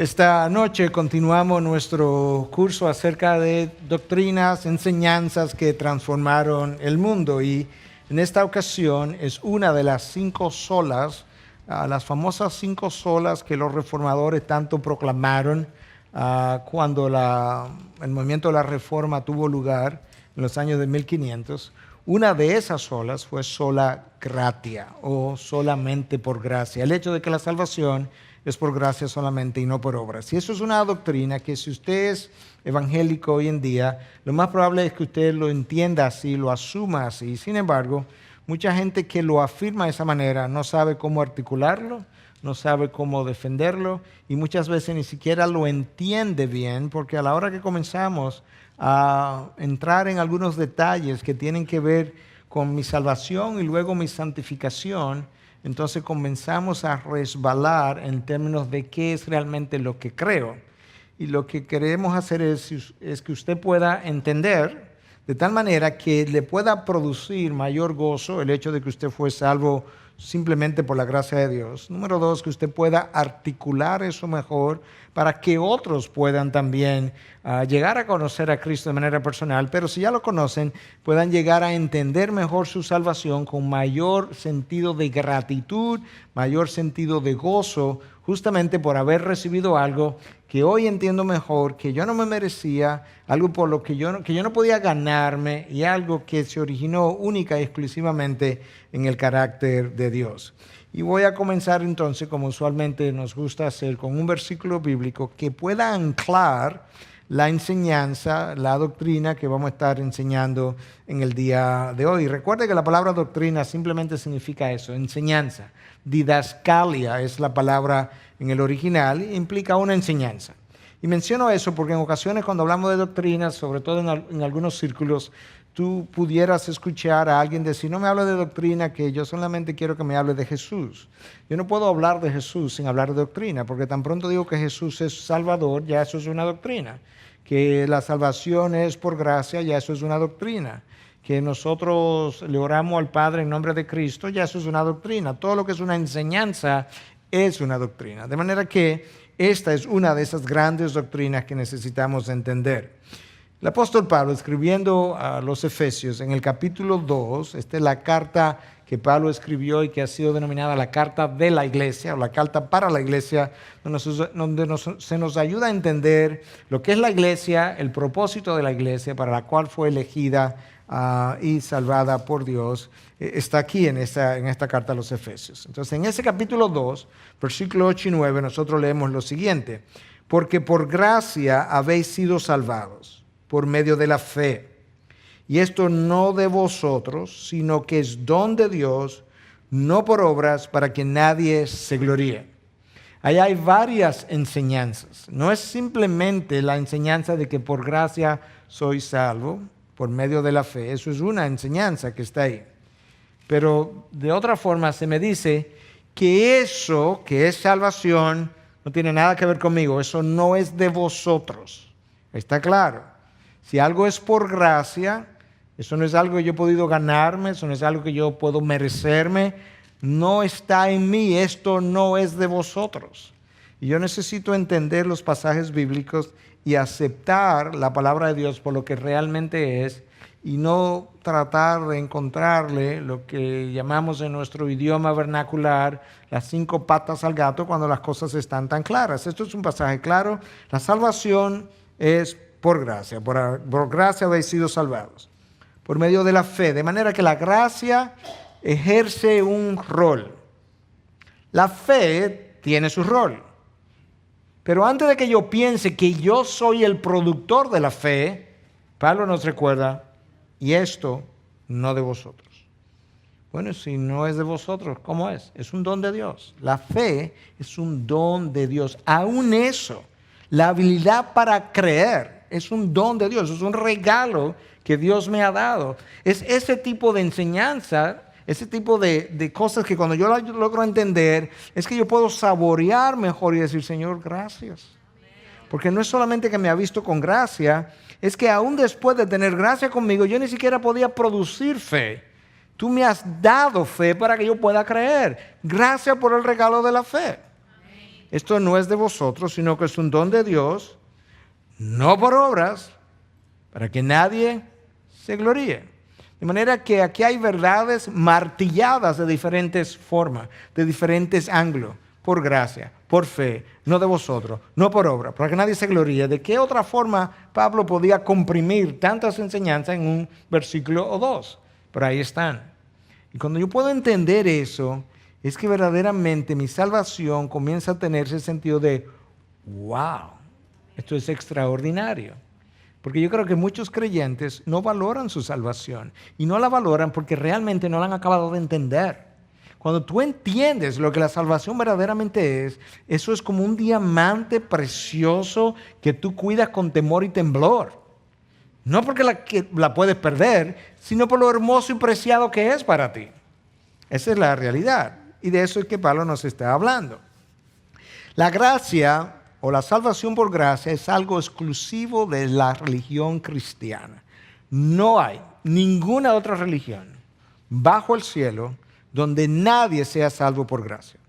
Esta noche continuamos nuestro curso acerca de doctrinas, enseñanzas que transformaron el mundo, y en esta ocasión es una de las 5 solas, las famosas 5 solas que los reformadores tanto proclamaron cuando el movimiento de la Reforma tuvo lugar en los años de 1500. Una de esas solas fue sola gratia, o solamente por gracia. El hecho de que la salvación es por gracia solamente y no por obras. Y eso es una doctrina que, si usted es evangélico hoy en día, lo más probable es que usted lo entienda así, lo asuma así. Sin embargo, mucha gente que lo afirma de esa manera no sabe cómo articularlo, no sabe cómo defenderlo, y muchas veces ni siquiera lo entiende bien, porque a la hora que comenzamos a entrar en algunos detalles que tienen que ver con mi salvación y luego mi santificación, entonces comenzamos a resbalar en términos de qué es realmente lo que creo. Y lo que queremos hacer es que usted pueda entender de tal manera que le pueda producir mayor gozo el hecho de que usted fue salvo simplemente por la gracia de Dios. Número 2, que usted pueda articular eso mejor para que otros puedan también llegar a conocer a Cristo de manera personal, pero si ya lo conocen, puedan llegar a entender mejor su salvación con mayor sentido de gratitud, mayor sentido de gozo, justamente por haber recibido algo que hoy entiendo mejor, que yo no me merecía, algo por lo que yo no podía ganarme, y algo que se originó única y exclusivamente en el carácter de Dios. Y voy a comenzar entonces, como usualmente nos gusta hacer, con un versículo bíblico que pueda anclar la enseñanza, la doctrina que vamos a estar enseñando en el día de hoy. Recuerde que la palabra doctrina simplemente significa eso, enseñanza. Didascalia es la palabra en el original, e implica una enseñanza. Y menciono eso porque en ocasiones cuando hablamos de doctrinas, sobre todo en algunos círculos, tú pudieras escuchar a alguien decir: no me hable de doctrina, que yo solamente quiero que me hable de Jesús. Yo no puedo hablar de Jesús sin hablar de doctrina, porque tan pronto digo que Jesús es Salvador, ya eso es una doctrina. Que la salvación es por gracia, ya eso es una doctrina. Que nosotros le oramos al Padre en nombre de Cristo, ya eso es una doctrina. Todo lo que es una enseñanza es una doctrina. De manera que esta es una de esas grandes doctrinas que necesitamos entender. El apóstol Pablo, escribiendo a los Efesios en el capítulo 2, esta es la carta que Pablo escribió y que ha sido denominada la carta de la iglesia, o la carta para la iglesia, donde se nos ayuda a entender lo que es la iglesia, el propósito de la iglesia para la cual fue elegida y salvada por Dios. Está aquí en esta carta a los Efesios. Entonces, en ese capítulo 2, versículos 8 y 9, nosotros leemos lo siguiente: porque por gracia habéis sido salvados por medio de la fe. Y esto no de vosotros, sino que es don de Dios, no por obras, para que nadie se gloríe. Ahí hay varias enseñanzas. No es simplemente la enseñanza de que por gracia soy salvo, por medio de la fe. Eso es una enseñanza que está ahí. Pero de otra forma se me dice que eso, que es salvación, no tiene nada que ver conmigo. Eso no es de vosotros. Está claro. Si algo es por gracia, eso no es algo que yo he podido ganarme, eso no es algo que yo puedo merecerme, no está en mí, esto no es de vosotros. Y yo necesito entender los pasajes bíblicos y aceptar la palabra de Dios por lo que realmente es, y no tratar de encontrarle lo que llamamos en nuestro idioma vernacular las 5 patas al gato cuando las cosas están tan claras. Esto es un pasaje claro. La salvación es por gracia. Por gracia habéis sido salvados por medio de la fe. De manera que la gracia ejerce un rol. La fe tiene su rol. Pero antes de que yo piense que yo soy el productor de la fe, Pablo nos recuerda: y esto no de vosotros. Bueno, si no es de vosotros, ¿cómo es? Es un don de Dios. La fe es un don de Dios. Aún eso, la habilidad para creer, es un don de Dios, es un regalo que Dios me ha dado. Es ese tipo de enseñanza, ese tipo de cosas que cuando yo las logro entender, es que yo puedo saborear mejor y decir: Señor, gracias. Porque no es solamente que me ha visto con gracia, es que aún después de tener gracia conmigo, yo ni siquiera podía producir fe. Tú me has dado fe para que yo pueda creer. Gracias por el regalo de la fe. Esto no es de vosotros, sino que es un don de Dios, no por obras, para que nadie se gloríe. De manera que aquí hay verdades martilladas de diferentes formas, de diferentes ángulos, por gracia, por fe, no de vosotros, no por obra, para que nadie se gloríe. ¿De qué otra forma Pablo podía comprimir tantas enseñanzas en un versículo o dos? Pero ahí están. Y cuando yo puedo entender eso, es que verdaderamente mi salvación comienza a tener ese sentido de, wow, esto es extraordinario. Porque yo creo que muchos creyentes no valoran su salvación y no la valoran porque realmente no la han acabado de entender. Cuando tú entiendes lo que la salvación verdaderamente es, eso es como un diamante precioso que tú cuidas con temor y temblor. No porque la puedes perder, sino por lo hermoso y preciado que es para ti. Esa es la realidad. Y de eso es que Pablo nos está hablando. La gracia o la salvación por gracia es algo exclusivo de la religión cristiana. No hay ninguna otra religión bajo el cielo donde nadie sea salvo por gracia.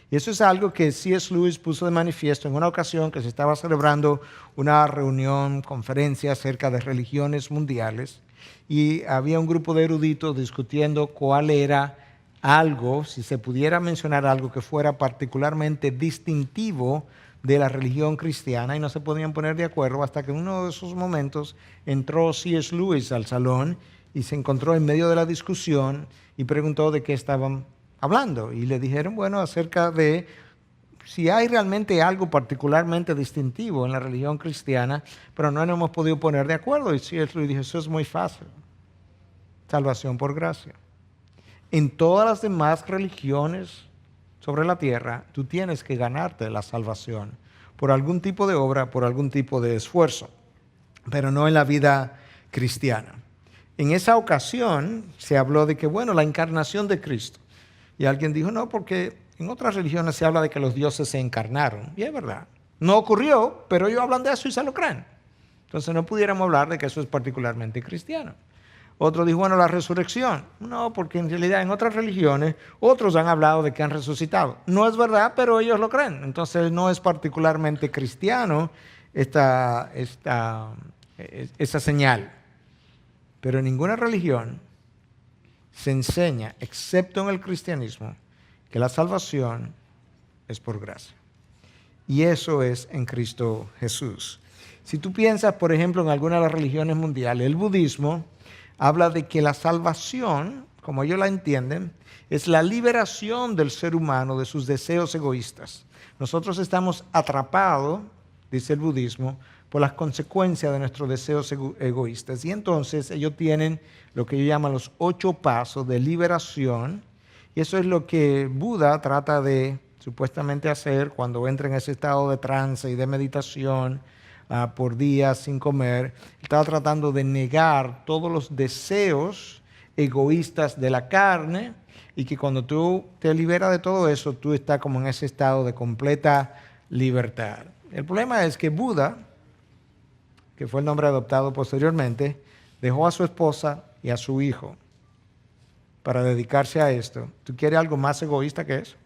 Y eso es algo que C.S. Lewis puso de manifiesto en una ocasión que se estaba celebrando una reunión, conferencia acerca de religiones mundiales, y había un grupo de eruditos discutiendo cuál era algo, si se pudiera mencionar algo que fuera particularmente distintivo de la religión cristiana, y no se podían poner de acuerdo hasta que en uno de esos momentos entró C.S. Lewis al salón y se encontró en medio de la discusión y preguntó de qué estaban hablando. Y le dijeron, bueno, acerca de si hay realmente algo particularmente distintivo en la religión cristiana, pero no nos hemos podido poner de acuerdo. Y C.S. Lewis dijo, eso es muy fácil. Salvación por gracia. En todas las demás religiones sobre la tierra, tú tienes que ganarte la salvación por algún tipo de obra, por algún tipo de esfuerzo, pero no en la vida cristiana. En esa ocasión se habló de que, bueno, la encarnación de Cristo. Y alguien dijo, no, porque en otras religiones se habla de que los dioses se encarnaron. Y es verdad. No ocurrió, pero ellos hablan de eso y se lo creen. Entonces no pudiéramos hablar de que eso es particularmente cristiano. Otro dijo, bueno, la resurrección. No, porque en realidad en otras religiones otros han hablado de que han resucitado. No es verdad, pero ellos lo creen. Entonces no es particularmente cristiano esa señal. Pero en ninguna religión se enseña, excepto en el cristianismo, que la salvación es por gracia. Y eso es en Cristo Jesús. Si tú piensas, por ejemplo, en alguna de las religiones mundiales, el budismo habla de que la salvación, como ellos la entienden, es la liberación del ser humano de sus deseos egoístas. Nosotros estamos atrapados, dice el budismo, por las consecuencias de nuestros deseos egoístas. Y entonces ellos tienen lo que ellos llaman los 8 pasos de liberación. Y eso es lo que Buda trata de supuestamente hacer cuando entra en ese estado de trance y de meditación por días sin comer. Estaba tratando de negar todos los deseos egoístas de la carne, y que cuando tú te liberas de todo eso, tú estás como en ese estado de completa libertad. El problema es que Buda, que fue el nombre adoptado posteriormente, dejó a su esposa y a su hijo para dedicarse a esto. ¿Tú quieres algo más egoísta que eso?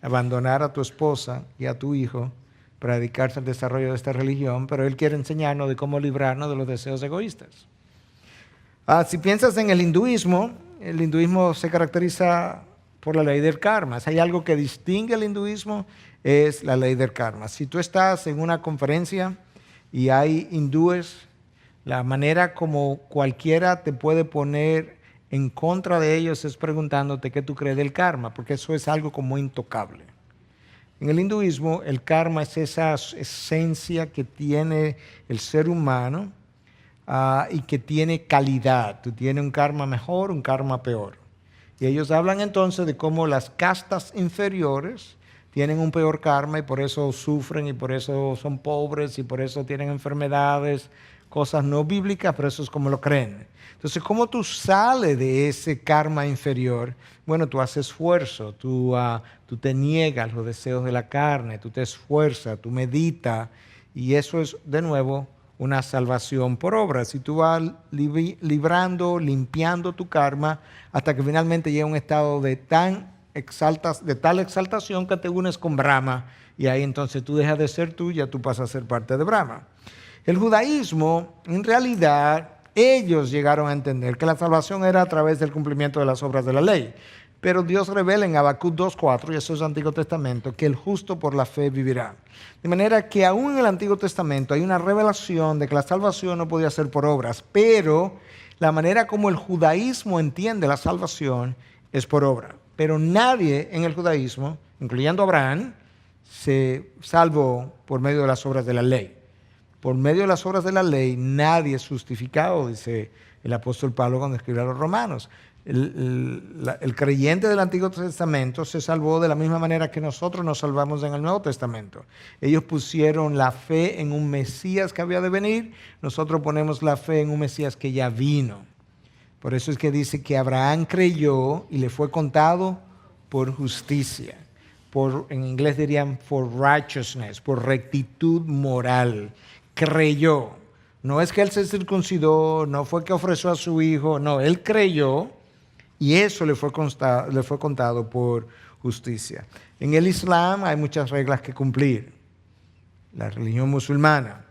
Abandonar a tu esposa y a tu hijo para dedicarse al desarrollo de esta religión, pero él quiere enseñarnos de cómo librarnos de los deseos egoístas. Si piensas en el hinduismo se caracteriza por la ley del karma. Si hay algo que distingue al hinduismo, es la ley del karma. Si tú estás en una conferencia y hay hindúes, la manera como cualquiera te puede poner en contra de ellos es preguntándote qué tú crees del karma, porque eso es algo como intocable. En el hinduismo, el karma es esa esencia que tiene el ser humano y que tiene calidad. Tú tienes un karma mejor, un karma peor. Y ellos hablan entonces de cómo las castas inferiores tienen un peor karma y por eso sufren y por eso son pobres y por eso tienen enfermedades, cosas no bíblicas, pero eso es como lo creen. Entonces, ¿cómo tú sales de ese karma inferior? Bueno, tú haces esfuerzo, tú te niegas los deseos de la carne, tú te esfuerzas, tú meditas, y eso es, de nuevo, una salvación por obras. Y tú vas librando, limpiando tu karma, hasta que finalmente llega a un estado de tal exaltación que te unes con Brahma y ahí entonces tú dejas de ser tú, ya tú pasas a ser parte de Brahma. El judaísmo, en realidad, ellos llegaron a entender que la salvación era a través del cumplimiento de las obras de la ley. Pero Dios revela en Habacuc 2:4, y eso es el Antiguo Testamento, que el justo por la fe vivirá. De manera que aún en el Antiguo Testamento hay una revelación de que la salvación no podía ser por obras, pero la manera como el judaísmo entiende la salvación es por obra. Pero nadie en el judaísmo, incluyendo Abraham, se salvó por medio de las obras de la ley. Por medio de las obras de la ley nadie es justificado, dice el apóstol Pablo cuando escribe a los romanos. El creyente del Antiguo Testamento se salvó de la misma manera que nosotros nos salvamos en el Nuevo Testamento. Ellos pusieron la fe en un Mesías que había de venir, nosotros ponemos la fe en un Mesías que ya vino. Por eso es que dice que Abraham creyó y le fue contado por justicia. En inglés dirían for righteousness, por rectitud moral. Creyó. No es que él se circuncidó, no fue que ofreció a su hijo, no, él creyó y eso le fue contado por justicia. En el Islam hay muchas reglas que cumplir, la religión musulmana,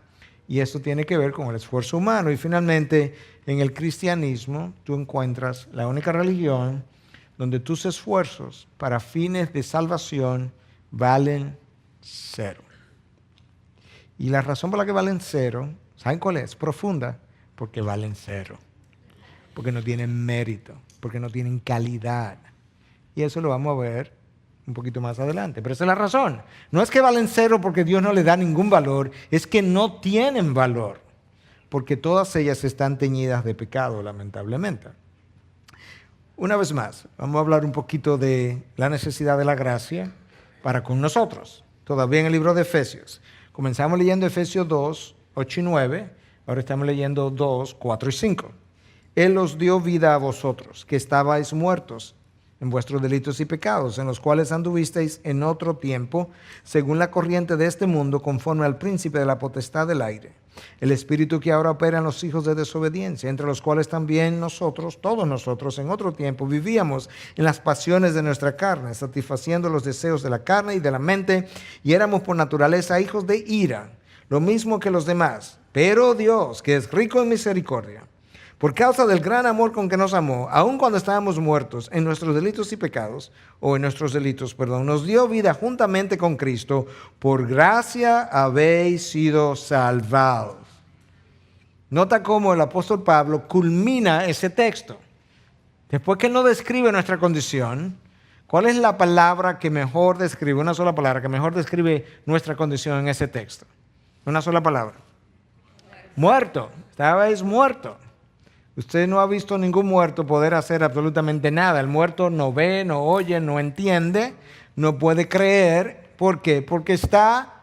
y eso tiene que ver con el esfuerzo humano. Y finalmente, en el cristianismo, tú encuentras la única religión donde tus esfuerzos para fines de salvación valen cero. Y la razón por la que valen cero, ¿saben cuál es? Profunda, porque valen cero. Porque no tienen mérito, porque no tienen calidad. Y eso lo vamos a ver un poquito más adelante. Pero esa es la razón. No es que valen cero porque Dios no le da ningún valor, es que no tienen valor. Porque todas ellas están teñidas de pecado, lamentablemente. Una vez más, vamos a hablar un poquito de la necesidad de la gracia para con nosotros. Todavía en el libro de Efesios. Comenzamos leyendo Efesios 2, 8 y 9. Ahora estamos leyendo 2, 4 y 5. Él os dio vida a vosotros, que estabais muertos en vuestros delitos y pecados, en los cuales anduvisteis en otro tiempo, según la corriente de este mundo, conforme al príncipe de la potestad del aire, el espíritu que ahora opera en los hijos de desobediencia, entre los cuales también nosotros, todos nosotros, en otro tiempo, vivíamos en las pasiones de nuestra carne, satisfaciendo los deseos de la carne y de la mente, y éramos por naturaleza hijos de ira, lo mismo que los demás. Pero Dios, que es rico en misericordia, por causa del gran amor con que nos amó, aun cuando estábamos muertos en nuestros delitos y pecados, nos dio vida juntamente con Cristo. Por gracia habéis sido salvados. Nota cómo el apóstol Pablo culmina ese texto. Después que él no describe nuestra condición, ¿cuál es la palabra que mejor describe, una sola palabra que mejor describe nuestra condición en ese texto? Una sola palabra. Muerto. Estabais muerto. Usted no ha visto ningún muerto poder hacer absolutamente nada. El muerto no ve, no oye, no entiende, no puede creer. ¿Por qué? Porque está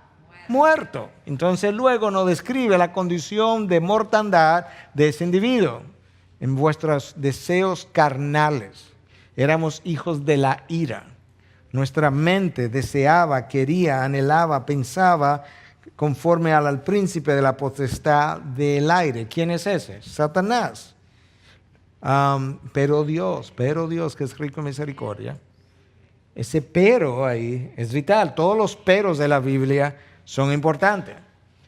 muerto. Entonces luego nos describe la condición de mortandad de ese individuo. En vuestros deseos carnales éramos hijos de la ira. Nuestra mente deseaba, quería, anhelaba, pensaba conforme al príncipe de la potestad del aire. ¿Quién es ese? Satanás. Pero Dios, que es rico en misericordia, ese pero ahí es vital. Todos los peros de la Biblia son importantes,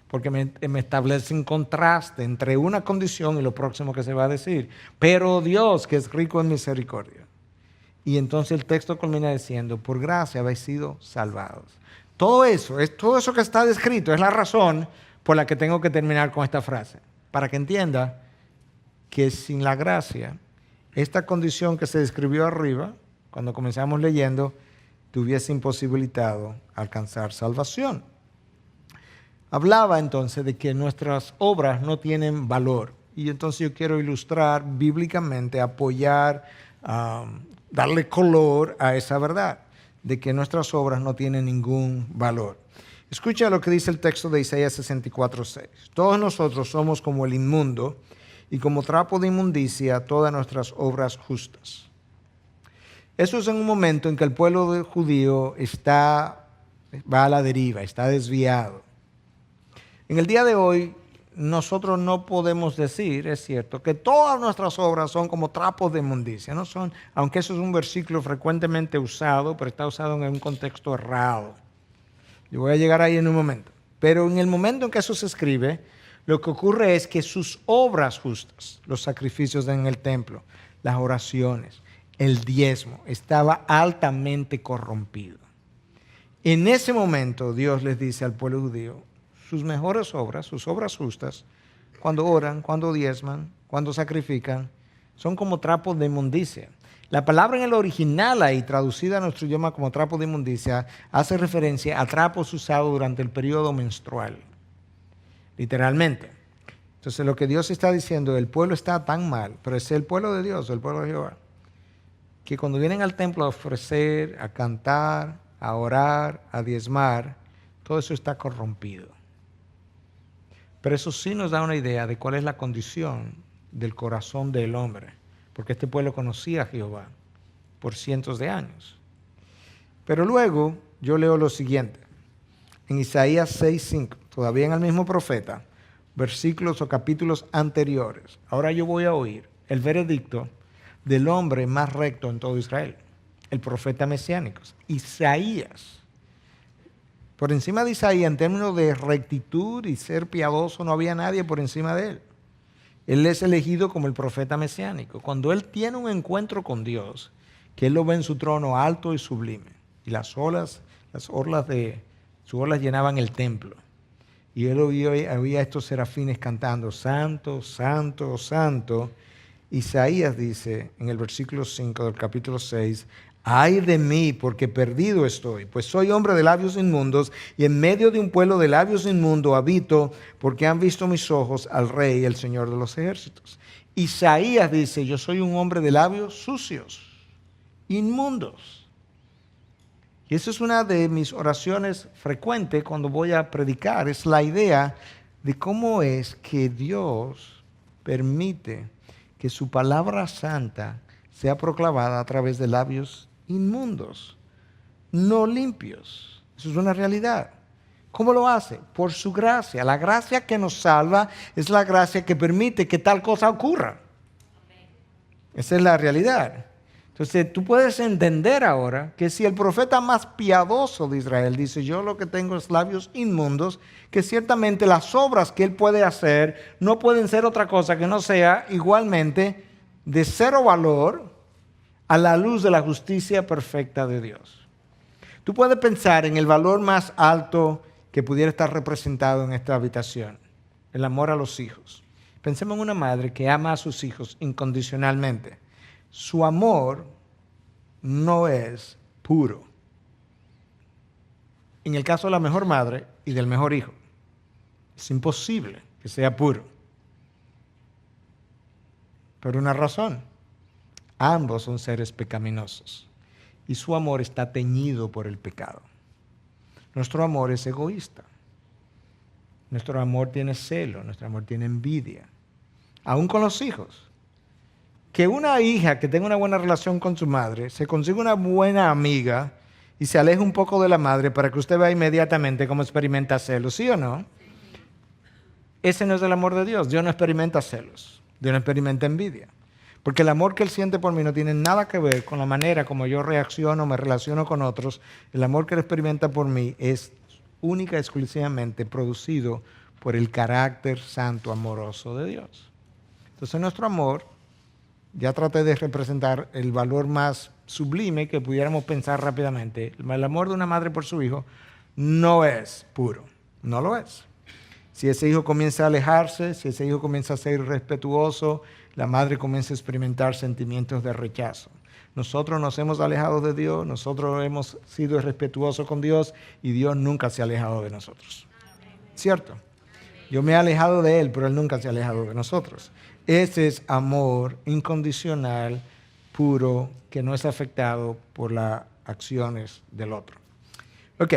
porque me establecen contraste entre una condición y lo próximo que se va a decir. Pero Dios, que es rico en misericordia. Y entonces el texto culmina diciendo, por gracia habéis sido salvados. Todo eso que está descrito es la razón por la que tengo que terminar con esta frase, para que entienda que sin la gracia, esta condición que se describió arriba, cuando comenzamos leyendo, te hubiese imposibilitado alcanzar salvación. Hablaba entonces de que nuestras obras no tienen valor. Y entonces yo quiero ilustrar bíblicamente, apoyar, darle color a esa verdad, de que nuestras obras no tienen ningún valor. Escucha lo que dice el texto de Isaías 64:6. Todos nosotros somos como el inmundo, y como trapo de inmundicia todas nuestras obras justas. Eso es en un momento en que el pueblo judío va a la deriva, está desviado. En el día de hoy, nosotros no podemos decir, es cierto, que todas nuestras obras son como trapos de inmundicia. No son, aunque eso es un versículo frecuentemente usado, pero está usado en un contexto errado. Yo voy a llegar ahí en un momento. Pero en el momento en que eso se escribe, lo que ocurre es que sus obras justas, los sacrificios en el templo, las oraciones, el diezmo, estaba altamente corrompido. En ese momento Dios les dice al pueblo judío, sus mejores obras, sus obras justas, cuando oran, cuando diezman, cuando sacrifican, son como trapos de inmundicia. La palabra en el original ahí, traducida a nuestro idioma como trapo de inmundicia, hace referencia a trapos usados durante el periodo menstrual, literalmente. Entonces lo que Dios está diciendo, el pueblo está tan mal, pero es el pueblo de Dios, el pueblo de Jehová, que cuando vienen al templo a ofrecer, a cantar, a orar, a diezmar, todo eso está corrompido. Pero eso sí nos da una idea de cuál es la condición del corazón del hombre, porque este pueblo conocía a Jehová por cientos de años. Pero luego yo leo lo siguiente, en Isaías 6:5, todavía en el mismo profeta, versículos o capítulos anteriores. Ahora yo voy a oír el veredicto del hombre más recto en todo Israel, el profeta mesiánico, Isaías. Por encima de Isaías, en términos de rectitud y ser piadoso, no había nadie por encima de él. Él es elegido como el profeta mesiánico. Cuando él tiene un encuentro con Dios, que él lo ve en su trono alto y sublime, y las orlas de sus olas llenaban el templo, y él oía a estos serafines cantando, santo, santo, santo. Isaías dice en el versículo 5 del capítulo 6, ay de mí, porque perdido estoy, pues soy hombre de labios inmundos, y en medio de un pueblo de labios inmundos habito, porque han visto mis ojos al Rey, el Señor de los ejércitos. Isaías dice, yo soy un hombre de labios sucios, inmundos. Y esa es una de mis oraciones frecuentes cuando voy a predicar, es la idea de cómo es que Dios permite que su palabra santa sea proclamada a través de labios inmundos, no limpios. Eso es una realidad. ¿Cómo lo hace? Por su gracia. La gracia que nos salva es la gracia que permite que tal cosa ocurra. Esa es la realidad. Entonces tú puedes entender ahora que si el profeta más piadoso de Israel dice, yo lo que tengo es labios inmundos, que ciertamente las obras que él puede hacer no pueden ser otra cosa que no sea igualmente de cero valor a la luz de la justicia perfecta de Dios. Tú puedes pensar en el valor más alto que pudiera estar representado en esta habitación, el amor a los hijos. Pensemos en una madre que ama a sus hijos incondicionalmente. Su amor no es puro. En el caso de la mejor madre y del mejor hijo, es imposible que sea puro. Por una razón. Ambos son seres pecaminosos y su amor está teñido por el pecado. Nuestro amor es egoísta. Nuestro amor tiene celo, nuestro amor tiene envidia. Aún con los hijos. Que una hija que tenga una buena relación con su madre se consiga una buena amiga y se aleje un poco de la madre para que usted vea inmediatamente cómo experimenta celos, ¿sí o no? Ese no es el amor de Dios. Dios no experimenta celos. Dios no experimenta envidia. Porque el amor que Él siente por mí no tiene nada que ver con la manera como yo reacciono, me relaciono con otros. El amor que Él experimenta por mí es única y exclusivamente producido por el carácter santo, amoroso de Dios. Entonces nuestro amor, ya traté de representar el valor más sublime que pudiéramos pensar rápidamente. El amor de una madre por su hijo no es puro, no lo es. Si ese hijo comienza a alejarse, si ese hijo comienza a ser irrespetuoso, la madre comienza a experimentar sentimientos de rechazo. Nosotros nos hemos alejado de Dios, nosotros hemos sido irrespetuosos con Dios y Dios nunca se ha alejado de nosotros. ¿Cierto? Yo me he alejado de Él, pero Él nunca se ha alejado de nosotros. Ese es amor incondicional, puro, que no es afectado por las acciones del otro. Ok,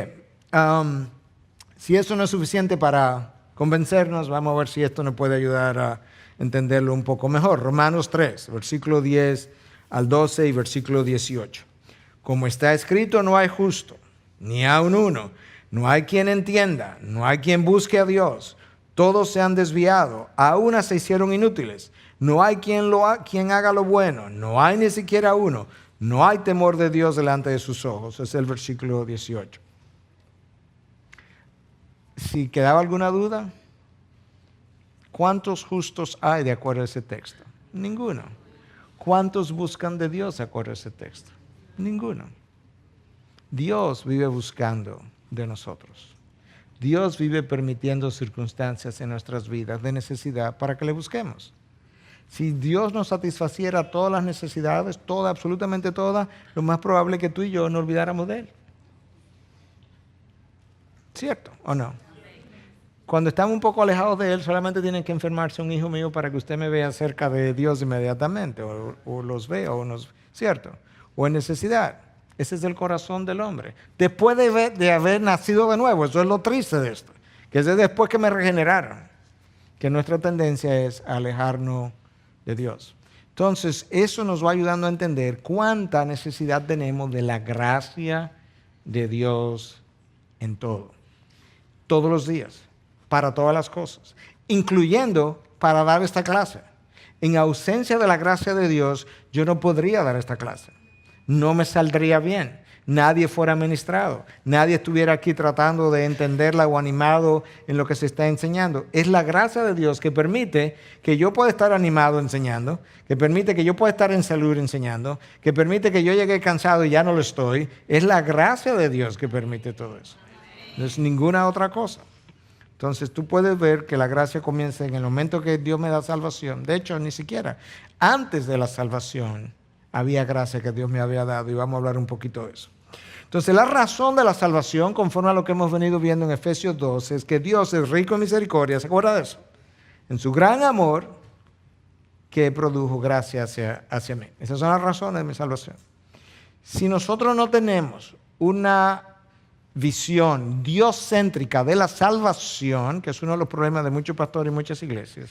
si eso no es suficiente para convencernos, vamos a ver si esto nos puede ayudar a entenderlo un poco mejor. Romanos 3, versículo 10 al 12 y versículo 18. Como está escrito, no hay justo, ni aun uno. No hay quien entienda, no hay quien busque a Dios. Todos se han desviado, a una se hicieron inútiles. No hay quien haga lo bueno, no hay ni siquiera uno. No hay temor de Dios delante de sus ojos. Es el versículo 18. si quedaba alguna duda, ¿cuántos justos hay de acuerdo a ese texto? Ninguno. ¿Cuántos buscan de Dios de acuerdo a ese texto? Ninguno. Dios vive buscando de nosotros. Dios vive permitiendo circunstancias en nuestras vidas de necesidad para que le busquemos. Si Dios nos satisfaciera todas las necesidades, todas, absolutamente todas, lo más probable es que tú y yo no olvidáramos de Él. ¿Cierto o no? Cuando estamos un poco alejados de Él, solamente tiene que enfermarse un hijo mío para que usted me vea cerca de Dios inmediatamente, o los vea, ¿cierto? O en necesidad. Ese es el corazón del hombre. Después de haber nacido de nuevo, eso es lo triste de esto, que es después que me regeneraron, que nuestra tendencia es alejarnos de Dios. Entonces, eso nos va ayudando a entender cuánta necesidad tenemos de la gracia de Dios en todo. Todos los días, para todas las cosas, incluyendo para dar esta clase. En ausencia de la gracia de Dios, yo no podría dar esta clase. No me saldría bien. Nadie fuera ministrado. Nadie estuviera aquí tratando de entenderla o animado en lo que se está enseñando. Es la gracia de Dios que permite que yo pueda estar animado enseñando, que permite que yo pueda estar en salud enseñando, que permite que yo llegue cansado y ya no lo estoy. Es la gracia de Dios que permite todo eso. No es ninguna otra cosa. Entonces tú puedes ver que la gracia comienza en el momento que Dios me da salvación. De hecho, ni siquiera antes de la salvación había gracia que Dios me había dado, y vamos a hablar un poquito de eso. Entonces, la razón de la salvación, conforme a lo que hemos venido viendo en Efesios 2, es que Dios es rico en misericordia. ¿Se acuerda de eso? En su gran amor que produjo gracia hacia mí. Esas son las razones de mi salvación. Si nosotros no tenemos una visión dioscéntrica de la salvación, que es uno de los problemas de muchos pastores y muchas iglesias,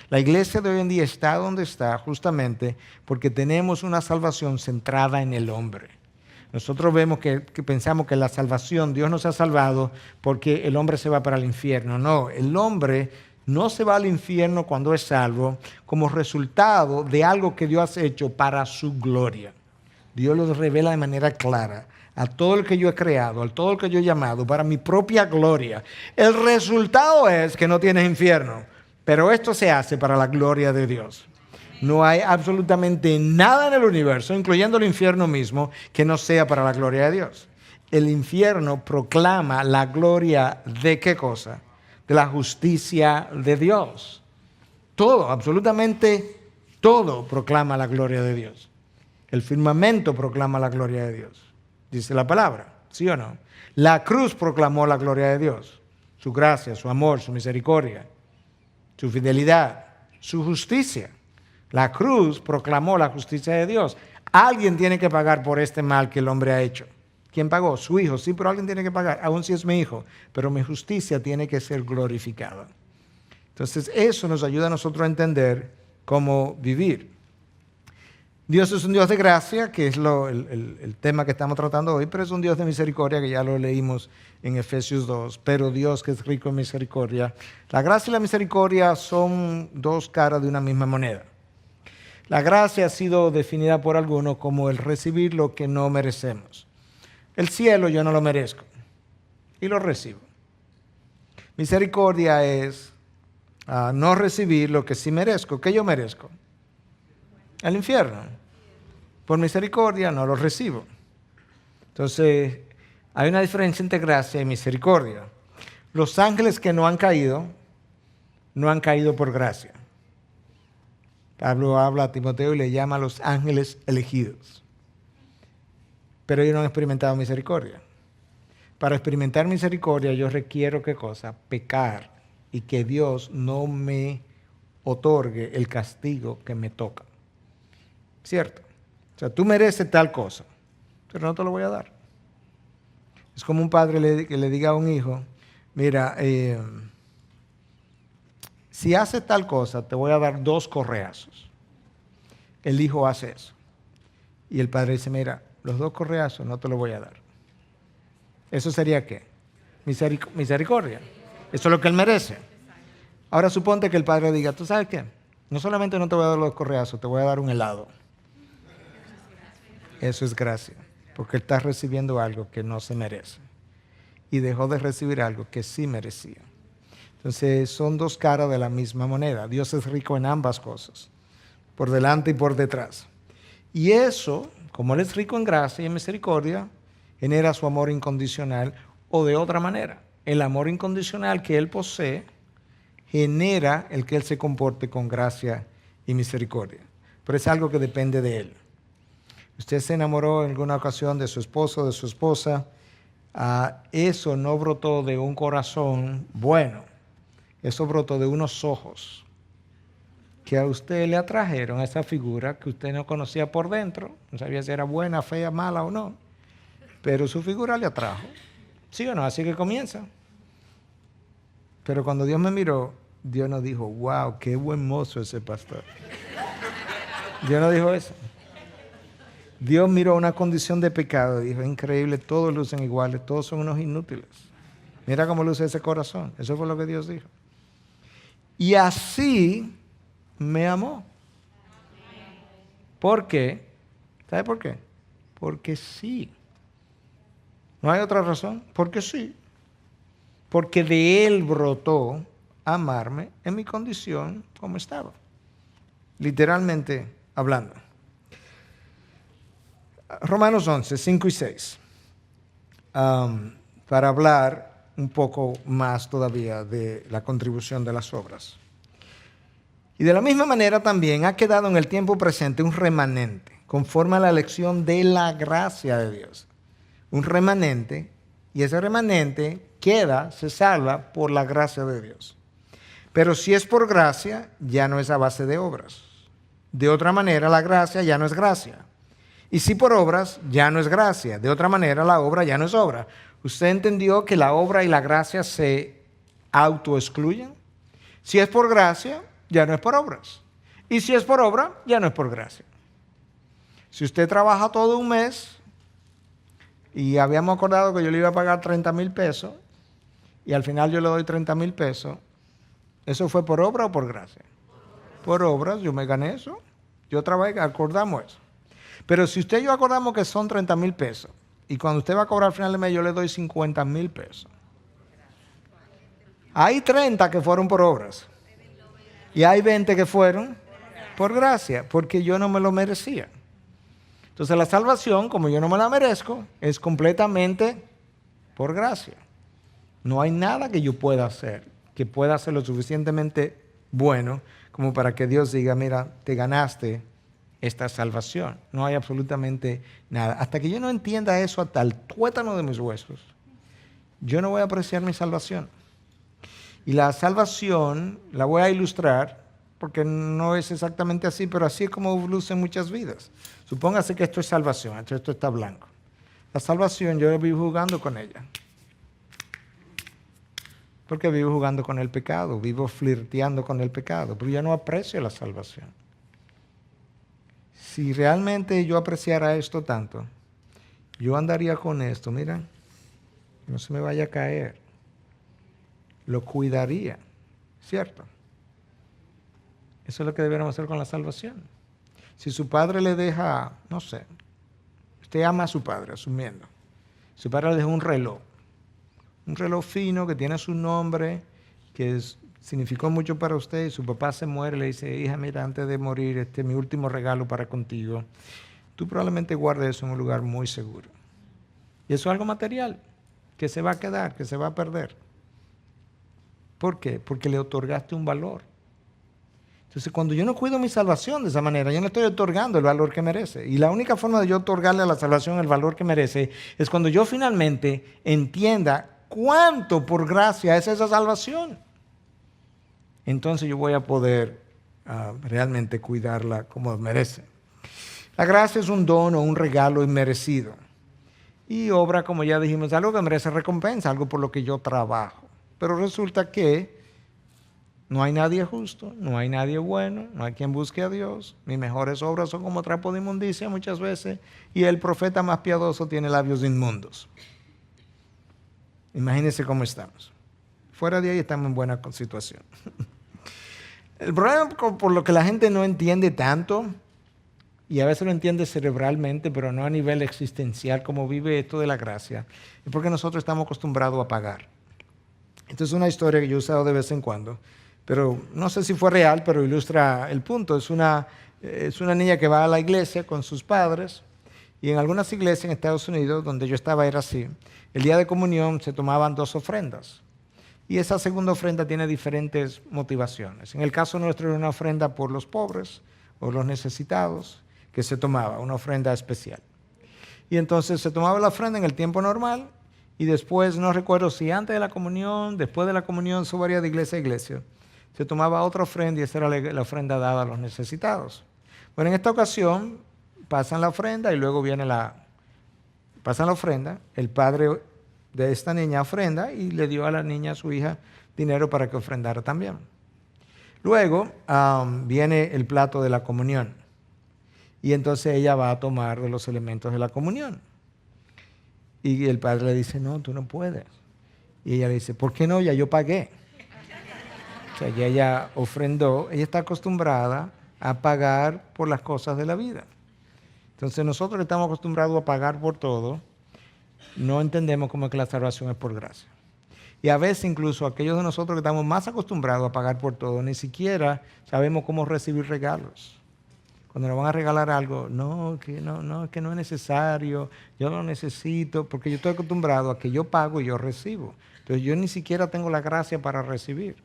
la iglesia de hoy en día está donde está justamente porque tenemos una salvación centrada en el hombre. Nosotros vemos que pensamos que la salvación, Dios nos ha salvado porque el hombre se va para el infierno. No, el hombre no se va al infierno cuando es salvo como resultado de algo que Dios ha hecho para su gloria. Dios lo revela de manera clara a todo el que yo he creado, a todo el que yo he llamado, para mi propia gloria. El resultado es que no tienes infierno. Pero esto se hace para la gloria de Dios. No hay absolutamente nada en el universo, incluyendo el infierno mismo, que no sea para la gloria de Dios. El infierno proclama la gloria de ¿qué cosa? De la justicia de Dios. Todo, absolutamente todo proclama la gloria de Dios. El firmamento proclama la gloria de Dios. Dice la palabra, ¿sí o no? La cruz proclamó la gloria de Dios. Su gracia, su amor, su misericordia, su fidelidad, su justicia. La cruz proclamó la justicia de Dios. Alguien tiene que pagar por este mal que el hombre ha hecho. ¿Quién pagó? Su hijo. Sí, pero alguien tiene que pagar, aun si es mi hijo. Pero mi justicia tiene que ser glorificada. Entonces, eso nos ayuda a nosotros a entender cómo vivir. Dios es un Dios de gracia, que es el tema que estamos tratando hoy, pero es un Dios de misericordia, que ya lo leímos en Efesios 2, pero Dios que es rico en misericordia. La gracia y la misericordia son dos caras de una misma moneda. La gracia ha sido definida por algunos como el recibir lo que no merecemos. El cielo yo no lo merezco y lo recibo. Misericordia es no recibir lo que sí merezco. ¿Qué yo merezco? El infierno. Por misericordia no lo recibo. Entonces, hay una diferencia entre gracia y misericordia. Los ángeles que no han caído por gracia. Pablo habla a Timoteo y le llama a los ángeles elegidos. Pero ellos no han experimentado misericordia. Para experimentar misericordia yo requiero, ¿qué cosa? Pecar y que Dios no me otorgue el castigo que me toca. ¿Cierto? O sea, tú mereces tal cosa, pero no te lo voy a dar. Es como un padre que le diga a un hijo, mira, si haces tal cosa, te voy a dar 2 correazos. El hijo hace eso. Y el padre dice, mira, los 2 correazos no te los voy a dar. ¿Eso sería qué? Misericordia. Eso es lo que él merece. Ahora suponte que el padre diga, ¿tú sabes qué? No solamente no te voy a dar los correazos, te voy a dar un helado. Eso es gracia, porque él está recibiendo algo que no se merece. y dejó de recibir algo que sí merecía. Entonces son dos caras de la misma moneda. Dios es rico en ambas cosas, por delante y por detrás. Y eso, como Él es rico en gracia y en misericordia, genera su amor incondicional, o de otra manera, el amor incondicional que Él posee genera el que Él se comporte con gracia y misericordia. Pero es algo que depende de Él. Usted se enamoró en alguna ocasión de su esposo o de su esposa, eso no brotó de un corazón bueno, eso brotó de unos ojos que a usted le atrajeron a esa figura que usted no conocía por dentro, no sabía si era buena, fea, mala o no, pero su figura le atrajo. ¿Sí o no? Así que comienza. Pero cuando Dios me miró, Dios no dijo, wow, qué buen mozo ese pastor. Dios no dijo eso. Dios miró una condición de pecado y dijo, increíble, todos lucen iguales, todos son unos inútiles. Mira cómo luce ese corazón. Eso fue lo que Dios dijo. Y así me amó. ¿Por qué? ¿Sabe por qué? Porque sí. No hay otra razón. Porque sí. Porque de Él brotó amarme en mi condición como estaba. Literalmente hablando. Romanos 11, 5 y 6. Para hablar un poco más todavía de la contribución de las obras. Y de la misma manera también ha quedado en el tiempo presente un remanente, conforme a la elección de la gracia de Dios. Un remanente, y ese remanente queda, se salva por la gracia de Dios. Pero si es por gracia, ya no es a base de obras. De otra manera, la gracia ya no es gracia. Y si por obras, ya no es gracia. De otra manera, la obra ya no es obra. ¿Usted entendió que la obra y la gracia se autoexcluyen? Si es por gracia, ya no es por obras. Y si es por obra, ya no es por gracia. Si usted trabaja todo un mes y habíamos acordado que yo le iba a pagar 30,000 pesos y al final yo le doy 30,000 pesos, ¿eso fue por obra o por gracia? Por obras, yo me gané eso. Yo trabajé, acordamos eso. Pero si usted y yo acordamos que son 30,000 pesos y cuando usted va a cobrar al final del mes yo le doy 50,000 pesos. Hay 30 que fueron por obras y hay 20 que fueron por gracia, porque yo no me lo merecía. Entonces la salvación, como yo no me la merezco, es completamente por gracia. No hay nada que yo pueda hacer que pueda ser lo suficientemente bueno como para que Dios diga, mira, te ganaste esta salvación. No hay absolutamente nada. Hasta que yo no entienda eso hasta el tuétano de mis huesos, yo no voy a apreciar mi salvación. Y la salvación la voy a ilustrar, porque no es exactamente así, pero así es como luce en muchas vidas. Supóngase que esto es salvación, esto está blanco. La salvación yo vivo jugando con ella. Porque vivo jugando con el pecado, vivo flirteando con el pecado, pero yo no aprecio la salvación. Si realmente yo apreciara esto tanto, yo andaría con esto, mira, no se me vaya a caer. Lo cuidaría, ¿cierto? Eso es lo que deberíamos hacer con la salvación. Si su padre le deja, no sé, usted ama a su padre, asumiendo. Su padre le deja un reloj fino que tiene su nombre, que significó mucho para usted, y su papá se muere, le dice, hija, mira, antes de morir, este es mi último regalo para contigo. Tú probablemente guardes eso en un lugar muy seguro. Y eso es algo material, que se va a quedar, que se va a perder. ¿Por qué? Porque le otorgaste un valor. Entonces, cuando yo no cuido mi salvación de esa manera, yo no estoy otorgando el valor que merece. Y la única forma de yo otorgarle a la salvación el valor que merece es cuando yo finalmente entienda cuánto por gracia es esa salvación. Entonces yo voy a poder realmente cuidarla como merece. La gracia es un don o un regalo inmerecido. Y obra, como ya dijimos, algo que merece recompensa, algo por lo que yo trabajo. Pero resulta que no hay nadie justo, no hay nadie bueno, no hay quien busque a Dios. Mis mejores obras son como trapo de inmundicia muchas veces, y el profeta más piadoso tiene labios inmundos. Imagínense cómo estamos. Fuera de ahí estamos en buena situación. El problema por lo que la gente no entiende tanto, y a veces lo entiende cerebralmente, pero no a nivel existencial, como vive esto de la gracia, es porque nosotros estamos acostumbrados a pagar. Esta es una historia que yo he usado de vez en cuando, pero no sé si fue real, pero ilustra el punto. Es una niña que va a la iglesia con sus padres, y en algunas iglesias en Estados Unidos, donde yo estaba, era así. El día de comunión se tomaban 2 ofrendas. Y esa segunda ofrenda tiene diferentes motivaciones. En el caso nuestro era una ofrenda por los pobres o los necesitados, que se tomaba, una ofrenda especial. Y entonces se tomaba la ofrenda en el tiempo normal, y después, no recuerdo si antes de la comunión, después de la comunión, eso varía de iglesia a iglesia, se tomaba otra ofrenda y esa era la ofrenda dada a los necesitados. Bueno, en esta ocasión pasan la ofrenda y luego viene pasan la ofrenda, el padre de esta niña ofrenda y le dio a la niña, a su hija, dinero para que ofrendara también. Luego viene el plato de la comunión y entonces ella va a tomar de los elementos de la comunión. Y el padre le dice, no, tú no puedes. Y ella le dice, ¿por qué no? Ya yo pagué. O sea, ya ella ofrendó, ella está acostumbrada a pagar por las cosas de la vida. Entonces nosotros que estamos acostumbrados a pagar por todo, no entendemos cómo es que la salvación es por gracia. Y a veces incluso aquellos de nosotros que estamos más acostumbrados a pagar por todo, ni siquiera sabemos cómo recibir regalos. Cuando nos van a regalar algo, no, que no es necesario, yo lo necesito, porque yo estoy acostumbrado a que yo pago y yo recibo. Entonces yo ni siquiera tengo la gracia para recibir.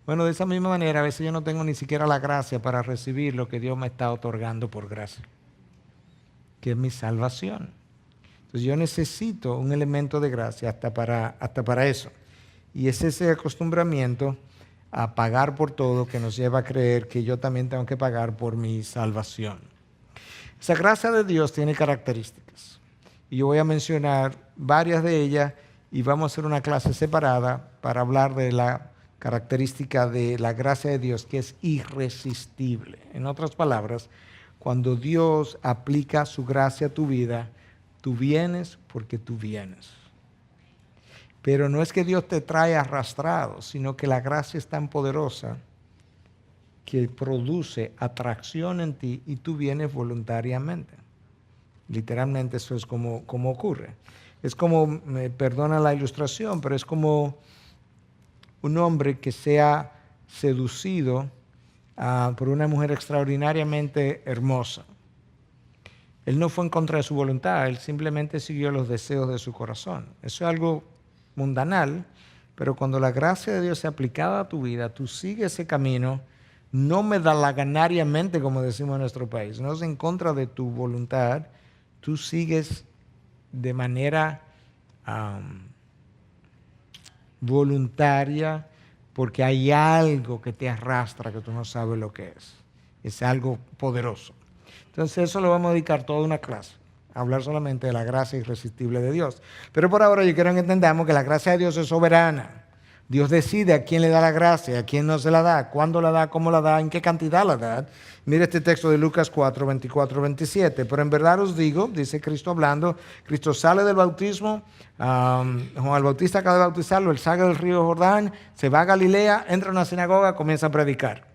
Bueno, de esa misma manera, a veces yo no tengo ni siquiera la gracia para recibir lo que Dios me está otorgando por gracia, que es mi salvación. Entonces yo necesito un elemento de gracia hasta para eso. Y es ese acostumbramiento a pagar por todo que nos lleva a creer que yo también tengo que pagar por mi salvación. Esa gracia de Dios tiene características. Y yo voy a mencionar varias de ellas y vamos a hacer una clase separada para hablar de la característica de la gracia de Dios, que es irresistible. En otras palabras, cuando Dios aplica su gracia a tu vida, tú vienes porque tú vienes. Pero no es que Dios te trae arrastrado, sino que la gracia es tan poderosa que produce atracción en ti y tú vienes voluntariamente. Literalmente eso es como ocurre. Es como, me perdona la ilustración, pero es como un hombre que sea seducido por una mujer extraordinariamente hermosa. Él no fue en contra de su voluntad, él simplemente siguió los deseos de su corazón. Eso es algo mundanal, pero cuando la gracia de Dios se aplicada a tu vida, tú sigues ese camino, no medalaganariamente, como decimos en nuestro país, no es en contra de tu voluntad, tú sigues de manera voluntaria, porque hay algo que te arrastra que tú no sabes lo que es. Es algo poderoso. Entonces eso lo vamos a dedicar toda una clase, a hablar solamente de la gracia irresistible de Dios. Pero por ahora yo quiero que entendamos que la gracia de Dios es soberana. Dios decide a quién le da la gracia, a quién no se la da, cuándo la da, cómo la da, en qué cantidad la da. Mire este texto de Lucas 4, 24, 27. Pero en verdad os digo, dice Cristo hablando, Cristo sale del bautismo, Juan el Bautista acaba de bautizarlo, él sale del río Jordán, se va a Galilea, entra a una sinagoga, comienza a predicar.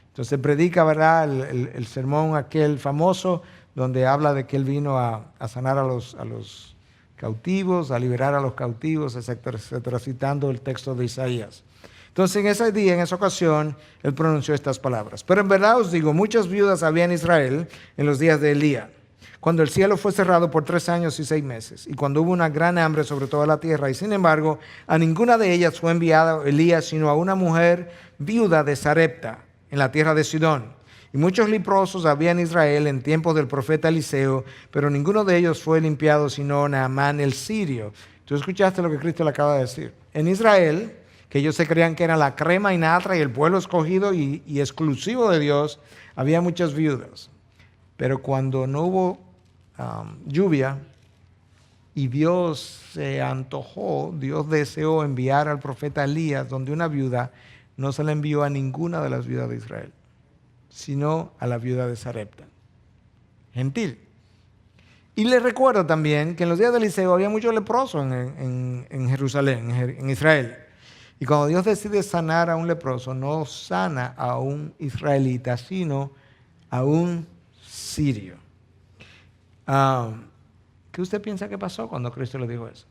Entonces predica, ¿verdad?, el sermón aquel famoso, donde habla de que él vino a sanar a los cautivos, a liberar a los cautivos, etcétera, etcétera, citando el texto de Isaías. Entonces en ese día, en esa ocasión, él pronunció estas palabras. Pero en verdad os digo, muchas viudas había en Israel en los días de Elías, cuando el cielo fue cerrado por 3 años y 6 meses, y cuando hubo una gran hambre sobre toda la tierra, y sin embargo, a ninguna de ellas fue enviado Elías, sino a una mujer viuda de Sarepta, en la tierra de Sidón. Y muchos leprosos había en Israel en tiempos del profeta Eliseo, pero ninguno de ellos fue limpiado sino Naamán el sirio. Tú escuchaste lo que Cristo le acaba de decir. En Israel, que ellos se creían que era la crema y nata y el pueblo escogido y exclusivo de Dios, había muchas viudas. Pero cuando no hubo lluvia y Dios se antojó, Dios deseó enviar al profeta Elías donde una viuda, no se la envió a ninguna de las viudas de Israel, sino a la viuda de Sarepta, gentil. Y les recuerdo también que en los días de Eliseo había muchos leprosos en Jerusalén, en Israel. Y cuando Dios decide sanar a un leproso, no sana a un israelita, sino a un sirio. ¿Qué usted piensa que pasó cuando Cristo le dijo eso?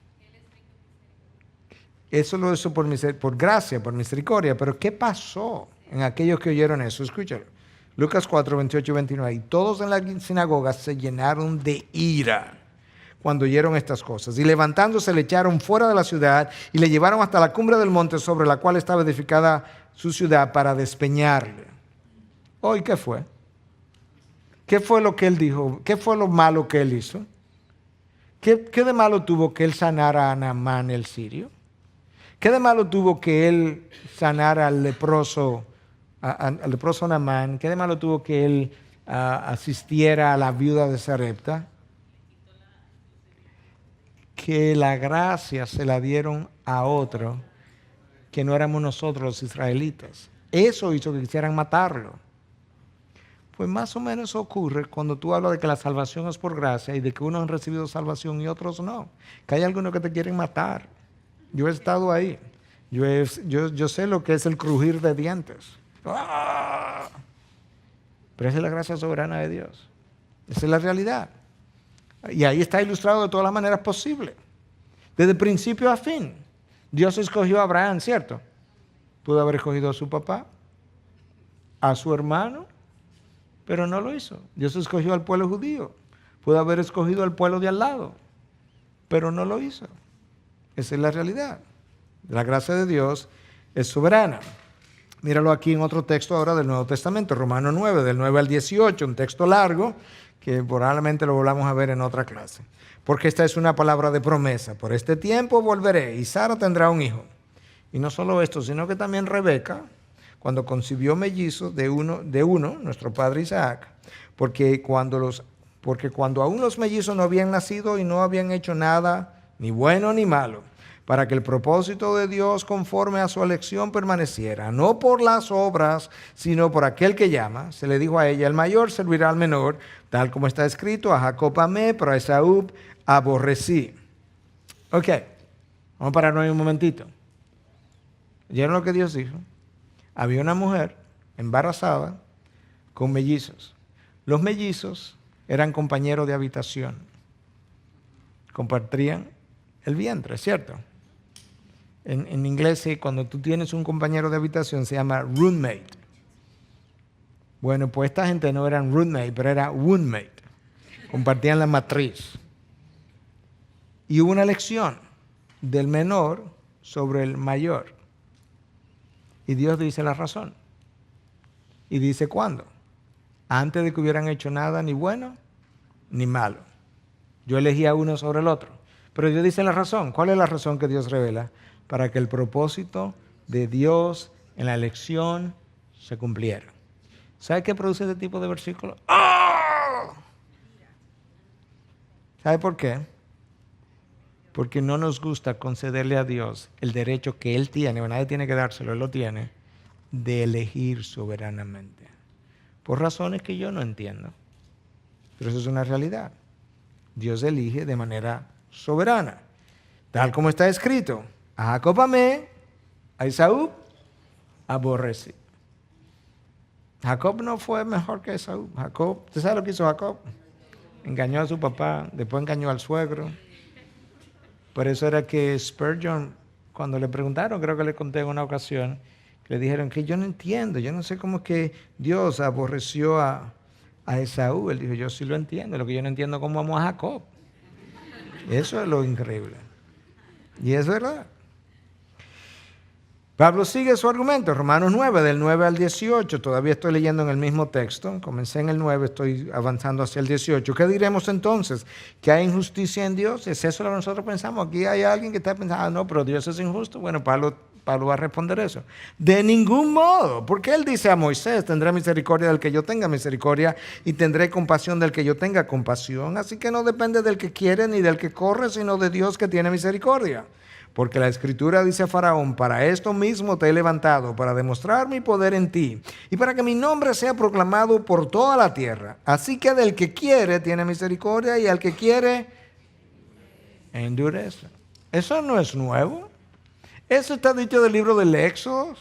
Eso lo hizo por gracia, por misericordia. Pero ¿qué pasó en aquellos que oyeron eso? Escúchalo. Lucas 4, 28 y 29. Y todos en la sinagoga se llenaron de ira cuando oyeron estas cosas. Y levantándose le echaron fuera de la ciudad y le llevaron hasta la cumbre del monte sobre la cual estaba edificada su ciudad para despeñarle. ¿Hoy qué fue? ¿Qué fue lo que él dijo? ¿Qué fue lo malo que él hizo? ¿Qué de malo tuvo que él sanara a Naamán el sirio? ¿Qué de malo tuvo que él sanara al leproso Naamán? ¿Qué de malo tuvo que él asistiera a la viuda de Sarepta? Que la gracia se la dieron a otro que no éramos nosotros los israelitas. Eso hizo que quisieran matarlo. Pues más o menos ocurre cuando tú hablas de que la salvación es por gracia y de que unos han recibido salvación y otros no. Que hay algunos que te quieren matar. Yo he estado ahí. Yo sé lo que es el crujir de dientes. ¡Ah! Pero esa es la gracia soberana de Dios. Esa es la realidad. Y ahí está ilustrado de todas las maneras posibles. Desde principio a fin. Dios escogió a Abraham, ¿cierto? Pudo haber escogido a su papá, a su hermano, pero no lo hizo. Dios escogió al pueblo judío. Pudo haber escogido al pueblo de al lado, pero no lo hizo. Esa es la realidad. La gracia de Dios es soberana. Míralo aquí en otro texto ahora del Nuevo Testamento, Romanos 9, del 9 al 18, un texto largo que probablemente lo volvamos a ver en otra clase. Porque esta es una palabra de promesa. Por este tiempo volveré y Sara tendrá un hijo. Y no solo esto, sino que también Rebeca, cuando concibió mellizos de uno, nuestro padre Isaac, porque cuando aún los mellizos no habían nacido y no habían hecho nada, ni bueno ni malo, para que el propósito de Dios conforme a su elección permaneciera, no por las obras, sino por aquel que llama, se le dijo a ella, el mayor servirá al menor, tal como está escrito, a Jacob amé, pero a Esaú aborrecí. Ok, vamos a pararnos ahí un momentito. ¿Oyeron lo que Dios dijo? Había una mujer embarazada con mellizos. Los mellizos eran compañeros de habitación. Compartían el vientre, ¿cierto? En inglés, cuando tú tienes un compañero de habitación, se llama roommate. Bueno, pues esta gente no eran roommate, pero era womb-mate. Compartían la matriz. Y hubo una elección del menor sobre el mayor. Y Dios dice la razón. Y dice cuándo. Antes de que hubieran hecho nada ni bueno ni malo. Yo elegí a uno sobre el otro. Pero Dios dice la razón. ¿Cuál es la razón que Dios revela? Para que el propósito de Dios en la elección se cumpliera. ¿Sabe qué produce este tipo de versículo? ¡Oh! ¿Sabe por qué? Porque no nos gusta concederle a Dios el derecho que Él tiene, o nadie tiene que dárselo, Él lo tiene, de elegir soberanamente. Por razones que yo no entiendo. Pero eso es una realidad. Dios elige de manera soberana. Tal como está escrito. A Jacob amé, a Esaú aborrecí. Jacob no fue mejor que Esaú. ¿Usted sabe lo que hizo Jacob? Engañó a su papá, después engañó al suegro. Por eso era que Spurgeon, cuando le preguntaron, creo que le conté en una ocasión, le dijeron que yo no entiendo, yo no sé cómo es que Dios aborreció a Esaú. Él dijo, yo sí lo entiendo, lo que yo no entiendo es cómo amó a Jacob. Eso es lo increíble. Y es verdad. Pablo sigue su argumento, Romanos 9, del 9 al 18. Todavía estoy leyendo en el mismo texto. Comencé en el 9, estoy avanzando hacia el 18. ¿Qué diremos entonces? ¿Que hay injusticia en Dios? ¿Es eso lo que nosotros pensamos? Aquí hay alguien que está pensando, no, pero Dios es injusto. Bueno, Pablo va a responder eso. De ningún modo, porque él dice a Moisés, tendré misericordia del que yo tenga misericordia y tendré compasión del que yo tenga compasión. Así que no depende del que quiere ni del que corre, sino de Dios que tiene misericordia. Porque la Escritura dice a Faraón, para esto mismo te he levantado, para demostrar mi poder en ti, y para que mi nombre sea proclamado por toda la tierra. Así que del que quiere tiene misericordia, y al que quiere endurece. Eso no es nuevo. Eso está dicho del libro del Éxodo.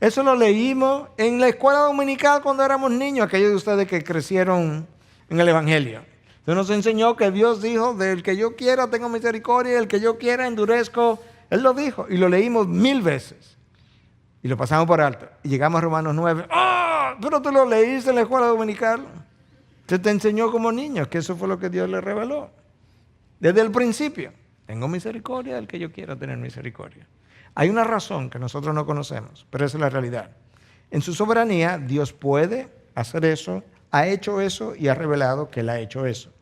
Eso lo leímos en la escuela dominical cuando éramos niños. Aquellos de ustedes que crecieron en el Evangelio. Entonces nos enseñó que Dios dijo, del que yo quiera tengo misericordia, y del que yo quiera endurezco. Él lo dijo y lo leímos 1000 veces. Y lo pasamos por alto. Y llegamos a Romanos 9. ¡Ah! Pero tú lo leíste en la escuela dominical. Se te enseñó como niño que eso fue lo que Dios le reveló. Desde el principio. Tengo misericordia del que yo quiera tener misericordia. Hay una razón que nosotros no conocemos, pero esa es la realidad. En su soberanía, Dios puede hacer eso, ha hecho eso y ha revelado que Él ha hecho eso.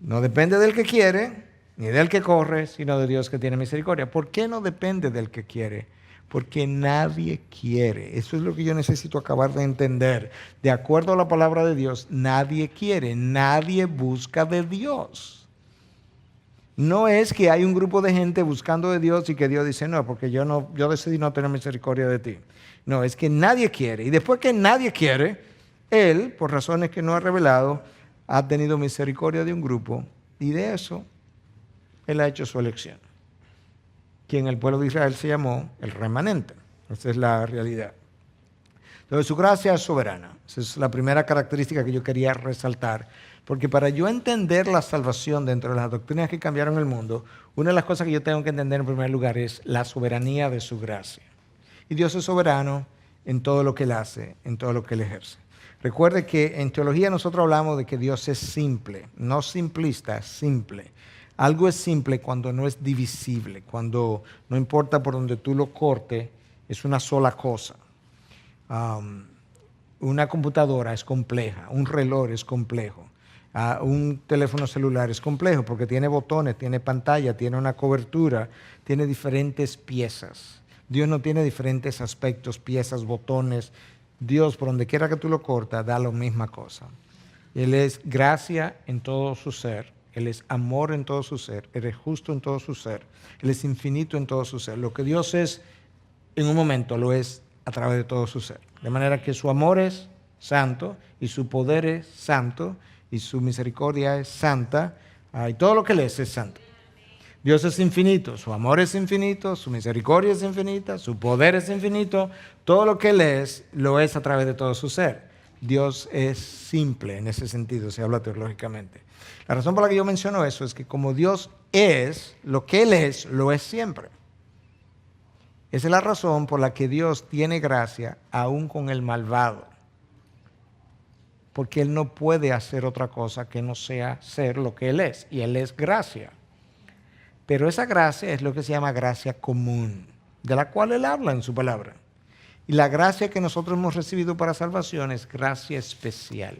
No depende del que quiere, ni del que corre, sino de Dios que tiene misericordia. ¿Por qué no depende del que quiere? Porque nadie quiere. Eso es lo que yo necesito acabar de entender. De acuerdo a la palabra de Dios, nadie quiere, nadie busca de Dios. No es que hay un grupo de gente buscando de Dios y que Dios dice, no, porque yo decidí no tener misericordia de ti. No, es que nadie quiere. Y después que nadie quiere, Él, por razones que no ha revelado, ha tenido misericordia de un grupo. Y de eso, Él ha hecho su elección. Quien el pueblo de Israel se llamó el remanente. Esa es la realidad. Entonces, su gracia es soberana. Esa es la primera característica que yo quería resaltar. Porque para yo entender la salvación dentro de las doctrinas que cambiaron el mundo, una de las cosas que yo tengo que entender en primer lugar es la soberanía de su gracia. Y Dios es soberano en todo lo que Él hace, en todo lo que Él ejerce. Recuerde que en teología nosotros hablamos de que Dios es simple, no simplista, simple. Algo es simple cuando no es divisible, cuando no importa por donde tú lo cortes, es una sola cosa. Una computadora es compleja, un reloj es complejo. Un teléfono celular es complejo porque tiene botones, tiene pantalla, tiene una cobertura, tiene diferentes piezas. Dios no tiene diferentes aspectos, piezas, botones. Dios, por donde quiera que tú lo cortas, da la misma cosa. Él es gracia en todo su ser, Él es amor en todo su ser, Él es justo en todo su ser, Él es infinito en todo su ser. Lo que Dios es en un momento lo es a través de todo su ser. De manera que su amor es santo y su poder es santo y su misericordia es santa, y todo lo que Él es santo. Dios es infinito, su amor es infinito, su misericordia es infinita, su poder es infinito, todo lo que Él es, lo es a través de todo su ser. Dios es simple en ese sentido, se habla teológicamente. La razón por la que yo menciono eso es que como Dios es, lo que Él es, lo es siempre. Esa es la razón por la que Dios tiene gracia aún con el malvado. Porque Él no puede hacer otra cosa que no sea ser lo que Él es, y Él es gracia. Pero esa gracia es lo que se llama gracia común, de la cual Él habla en su palabra. Y la gracia que nosotros hemos recibido para salvación es gracia especial.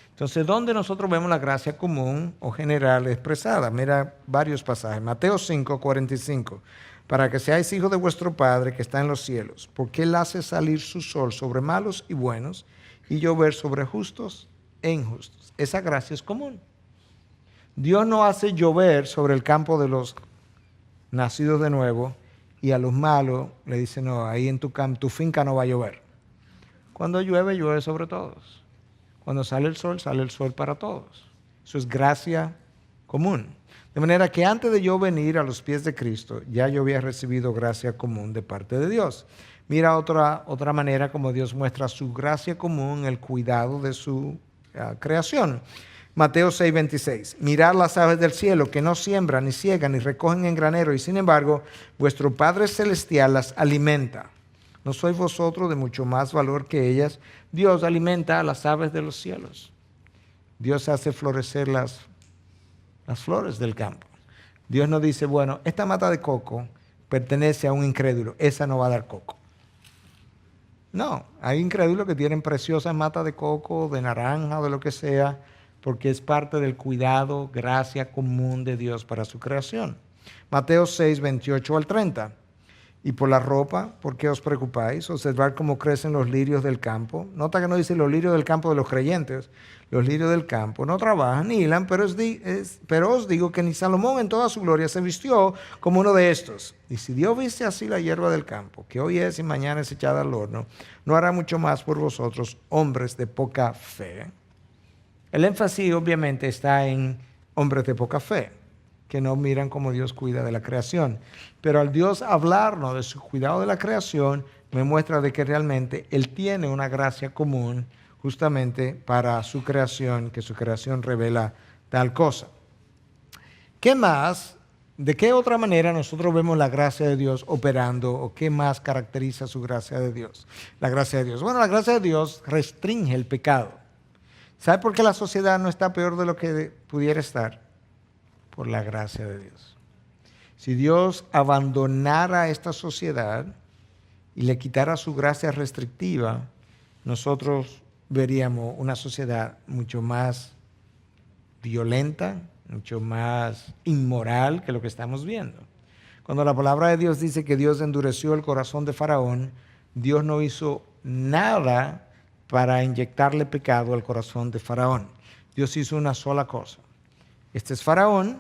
Entonces, ¿dónde nosotros vemos la gracia común o general expresada? Mira varios pasajes. Mateo 5, 45. Para que seáis hijos de vuestro Padre que está en los cielos, porque Él hace salir su sol sobre malos y buenos, y llover sobre justos e injustos. Esa gracia es común. Dios no hace llover sobre el campo de los nacidos de nuevo y a los malos le dice, no, ahí en tu finca no va a llover. Cuando llueve, llueve sobre todos. Cuando sale el sol para todos. Eso es gracia común. De manera que antes de yo venir a los pies de Cristo, ya yo había recibido gracia común de parte de Dios. Mira otra manera como Dios muestra su gracia común en el cuidado de su creación. Mateo 6, 26. Mirad las aves del cielo que no siembran, ni ciegan, ni recogen en granero, y sin embargo, vuestro Padre Celestial las alimenta. ¿No sois vosotros de mucho más valor que ellas? Dios alimenta a las aves de los cielos. Dios hace florecer las flores del campo. Dios no dice, bueno, esta mata de coco pertenece a un incrédulo, esa no va a dar coco. No, hay incrédulos que tienen preciosas matas de coco, de naranja o de lo que sea, porque es parte del cuidado, gracia común de Dios para su creación. Mateo 6, 28 al 30. Y por la ropa, ¿por qué os preocupáis? Observad cómo crecen los lirios del campo. Nota que no dice los lirios del campo de los creyentes. Los lirios del campo no trabajan ni hilan, pero os digo que ni Salomón en toda su gloria se vistió como uno de estos. Y si Dios viste así la hierba del campo, que hoy es y mañana es echada al horno, no hará mucho más por vosotros, hombres de poca fe. El énfasis obviamente está en hombres de poca fe, que no miran como Dios cuida de la creación. Pero al Dios hablarnos de su cuidado de la creación, me muestra de que realmente Él tiene una gracia común justamente para su creación, que su creación revela tal cosa. ¿Qué más? ¿De qué otra manera nosotros vemos la gracia de Dios operando o qué más caracteriza su gracia de Dios? La gracia de Dios. Bueno, la gracia de Dios restringe el pecado. ¿Sabe por qué la sociedad no está peor de lo que pudiera estar? Por la gracia de Dios. Si Dios abandonara esta sociedad y le quitara su gracia restrictiva, nosotros veríamos una sociedad mucho más violenta, mucho más inmoral que lo que estamos viendo. Cuando la palabra de Dios dice que Dios endureció el corazón de Faraón, Dios no hizo nada para inyectarle pecado al corazón de Faraón. Dios hizo una sola cosa. Este es Faraón,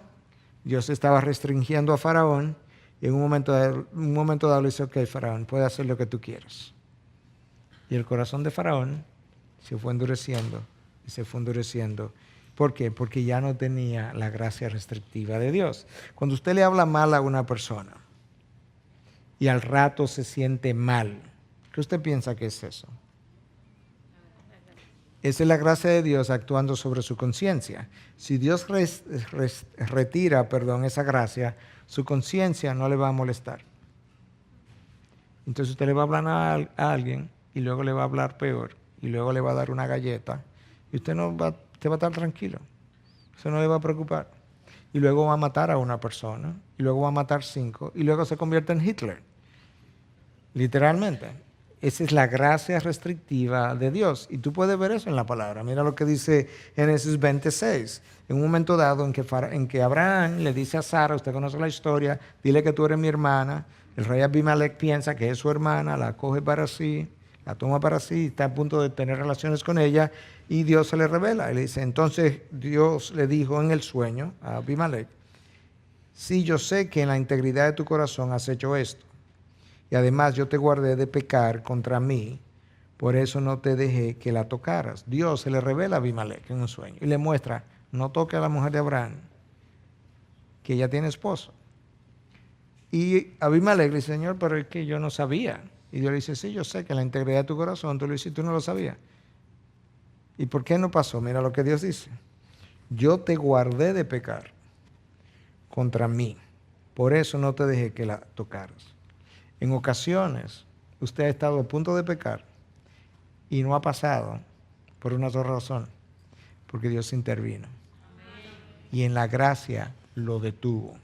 Dios estaba restringiendo a Faraón y en un momento dado le dice, ok, Faraón, puedes hacer lo que tú quieras. Y el corazón de Faraón se fue endureciendo y se fue endureciendo. ¿Por qué? Porque ya no tenía la gracia restrictiva de Dios. Cuando usted le habla mal a una persona y al rato se siente mal, ¿qué usted piensa que es eso? Esa es la gracia de Dios actuando sobre su conciencia. Si Dios retira esa gracia, su conciencia no le va a molestar. Entonces usted le va a hablar a alguien y luego le va a hablar peor y luego le va a dar una galleta y usted va a estar tranquilo. Eso no le va a preocupar. Y luego va a matar a una persona y luego va a matar 5 y luego se convierte en Hitler. Literalmente. Esa es la gracia restrictiva de Dios. Y tú puedes ver eso en la palabra. Mira lo que dice Génesis 26. En un momento dado en que Abraham le dice a Sara, usted conoce la historia, dile que tú eres mi hermana. El rey Abimelech piensa que es su hermana, la coge para sí, la toma para sí, está a punto de tener relaciones con ella y Dios se le revela. Y le dice, entonces Dios le dijo en el sueño a Abimelech, sí, yo sé que en la integridad de tu corazón has hecho esto. Y además yo te guardé de pecar contra mí, por eso no te dejé que la tocaras. Dios se le revela a Abimelech en un sueño y le muestra, no toque a la mujer de Abraham, que ella tiene esposo. Y Abimelech le dice, Señor, pero es que yo no sabía. Y Dios le dice, sí, yo sé que en la integridad de tu corazón tú lo hiciste, tú no lo sabías. ¿Y por qué no pasó? Mira lo que Dios dice. Yo te guardé de pecar contra mí, por eso no te dejé que la tocaras. En ocasiones, usted ha estado a punto de pecar y no ha pasado por una sola razón, porque Dios intervino. Y en la gracia lo detuvo,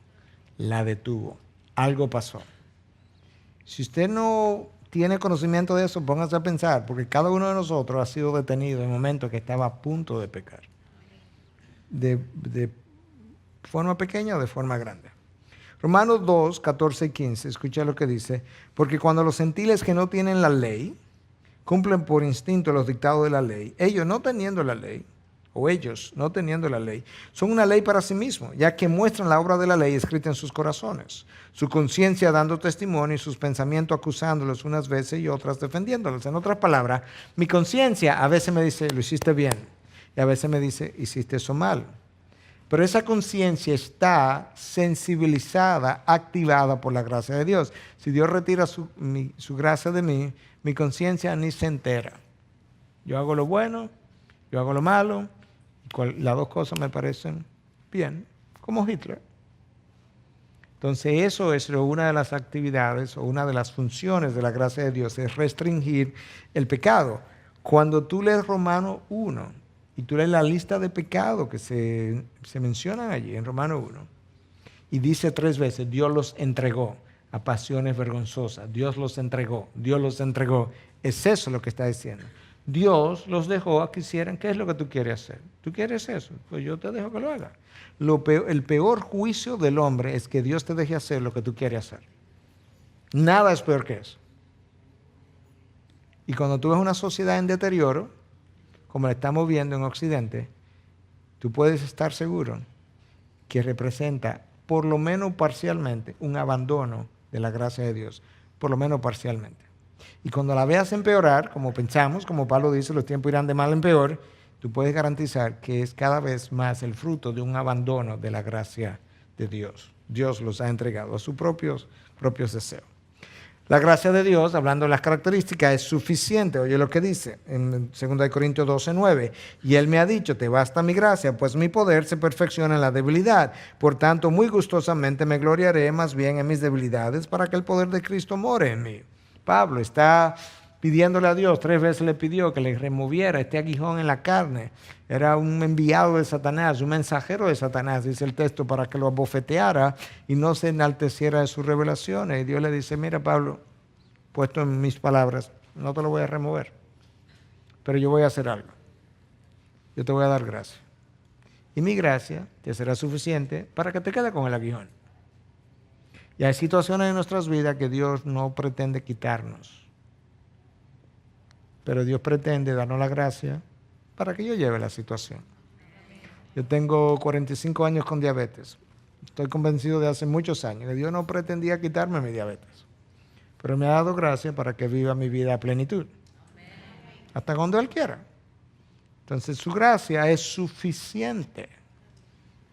la detuvo. Algo pasó. Si usted no tiene conocimiento de eso, póngase a pensar, porque cada uno de nosotros ha sido detenido en el momento que estaba a punto de pecar. De forma pequeña o de forma grande. Romanos 2, 14 y 15, escucha lo que dice, porque cuando los gentiles que no tienen la ley, cumplen por instinto los dictados de la ley, ellos no teniendo la ley, son una ley para sí mismos, ya que muestran la obra de la ley escrita en sus corazones, su conciencia dando testimonio y sus pensamientos acusándolos unas veces y otras defendiéndolos. En otras palabras, mi conciencia a veces me dice, lo hiciste bien, y a veces me dice, hiciste eso mal. Pero esa conciencia está sensibilizada, activada por la gracia de Dios. Si Dios retira su gracia de mí, mi conciencia ni se entera. Yo hago lo bueno, yo hago lo malo, y las dos cosas me parecen bien, como Hitler. Entonces eso es una de las actividades o una de las funciones de la gracia de Dios, es restringir el pecado. Cuando tú lees Romanos 1, y tú lees la lista de pecados que se mencionan allí en Romanos 1. Y dice 3 veces, Dios los entregó a pasiones vergonzosas. Dios los entregó, Dios los entregó. Es eso lo que está diciendo. Dios los dejó a que hicieran, ¿qué es lo que tú quieres hacer? ¿Tú quieres eso? Pues yo te dejo que lo haga. El peor juicio del hombre es que Dios te deje hacer lo que tú quieres hacer. Nada es peor que eso. Y cuando tú ves una sociedad en deterioro, como la estamos viendo en Occidente, tú puedes estar seguro que representa, por lo menos parcialmente, un abandono de la gracia de Dios, por lo menos parcialmente. Y cuando la veas empeorar, como pensamos, como Pablo dice, los tiempos irán de mal en peor, tú puedes garantizar que es cada vez más el fruto de un abandono de la gracia de Dios. Dios los ha entregado a sus propios deseos. La gracia de Dios, hablando de las características, es suficiente. Oye lo que dice en 2 Corintios 12:9. Y Él me ha dicho, te basta mi gracia, pues mi poder se perfecciona en la debilidad. Por tanto, muy gustosamente me gloriaré más bien en mis debilidades para que el poder de Cristo more en mí. Pablo está pidiéndole a Dios, 3 veces le pidió que le removiera este aguijón en la carne. Era un enviado de Satanás, un mensajero de Satanás, dice el texto, para que lo abofeteara y no se enalteciera de sus revelaciones. Y Dios le dice, mira Pablo, puesto en mis palabras, no te lo voy a remover, pero yo voy a hacer algo. Yo te voy a dar gracia. Y mi gracia te será suficiente para que te quede con el aguijón. Y hay situaciones en nuestras vidas que Dios no pretende quitarnos. Pero Dios pretende darnos la gracia para que yo lleve la situación. Yo tengo 45 años con diabetes. Estoy convencido de hace muchos años que Dios no pretendía quitarme mi diabetes. Pero me ha dado gracia para que viva mi vida a plenitud. Hasta cuando Él quiera. Entonces su gracia es suficiente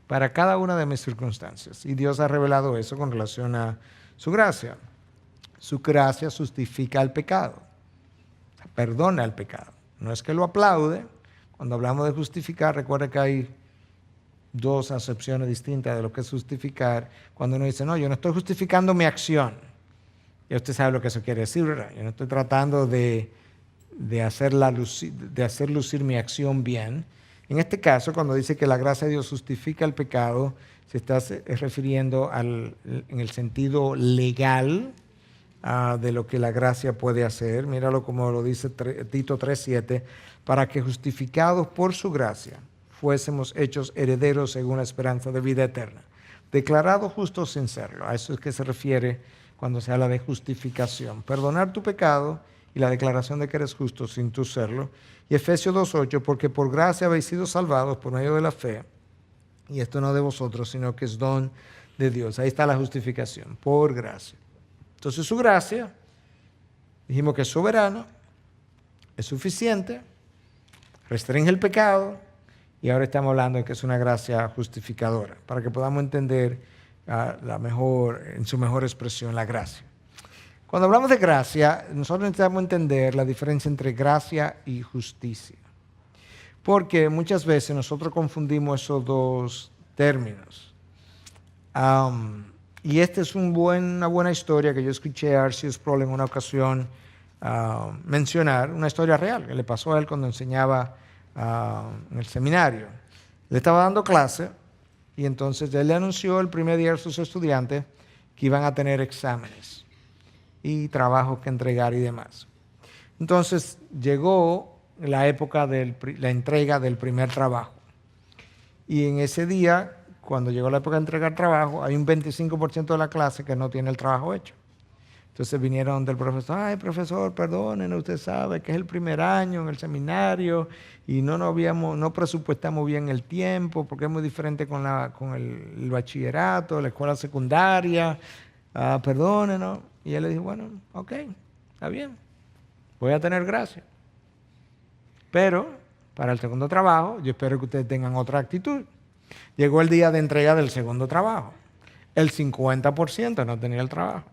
para cada una de mis circunstancias. Y Dios ha revelado eso con relación a su gracia. Su gracia justifica el pecado. Perdona el pecado. No es que lo aplaude. Cuando hablamos de justificar, recuerda que hay 2 acepciones distintas de lo que es justificar. Cuando uno dice, no, yo no estoy justificando mi acción. Ya usted sabe lo que eso quiere decir, ¿verdad? Yo no estoy tratando de hacer lucir mi acción bien. En este caso, cuando dice que la gracia de Dios justifica el pecado, se está refiriendo en el sentido legal, de lo que la gracia puede hacer. Míralo como lo dice Tito 3:7, para que justificados por su gracia fuésemos hechos herederos según la esperanza de vida eterna, declarados justos sin serlo. A eso es que se refiere cuando se habla de justificación, perdonar tu pecado y la declaración de que eres justo sin tú serlo. Y Efesios 2:8, porque por gracia habéis sido salvados por medio de la fe, y esto no de vosotros, sino que es don de Dios. Ahí está la justificación, por gracia. Entonces su gracia, dijimos que es soberano, es suficiente, restringe el pecado, y ahora estamos hablando de que es una gracia justificadora, para que podamos entender en su mejor expresión, la gracia. Cuando hablamos de gracia, nosotros necesitamos entender la diferencia entre gracia y justicia, porque muchas veces nosotros confundimos esos 2 términos. Y esta es una buena historia que yo escuché a R.C. Sproul en una ocasión mencionar, una historia real que le pasó a él cuando enseñaba en el seminario. Le estaba dando clase y entonces él le anunció el primer día a sus estudiantes que iban a tener exámenes y trabajos que entregar y demás. Entonces llegó la época de la entrega del primer trabajo. Y en ese día, cuando llegó la época de entregar trabajo, hay un 25% de la clase que no tiene el trabajo hecho. Entonces vinieron del profesor, ay profesor, perdónenos, usted sabe que es el primer año en el seminario y no presupuestamos bien el tiempo porque es muy diferente con el bachillerato, la escuela secundaria, perdónenos. Y él le dijo, bueno, ok, está bien, voy a tener gracia. Pero para el segundo trabajo, yo espero que ustedes tengan otra actitud. Llegó el día de entrega del segundo trabajo. El 50% no tenía el trabajo.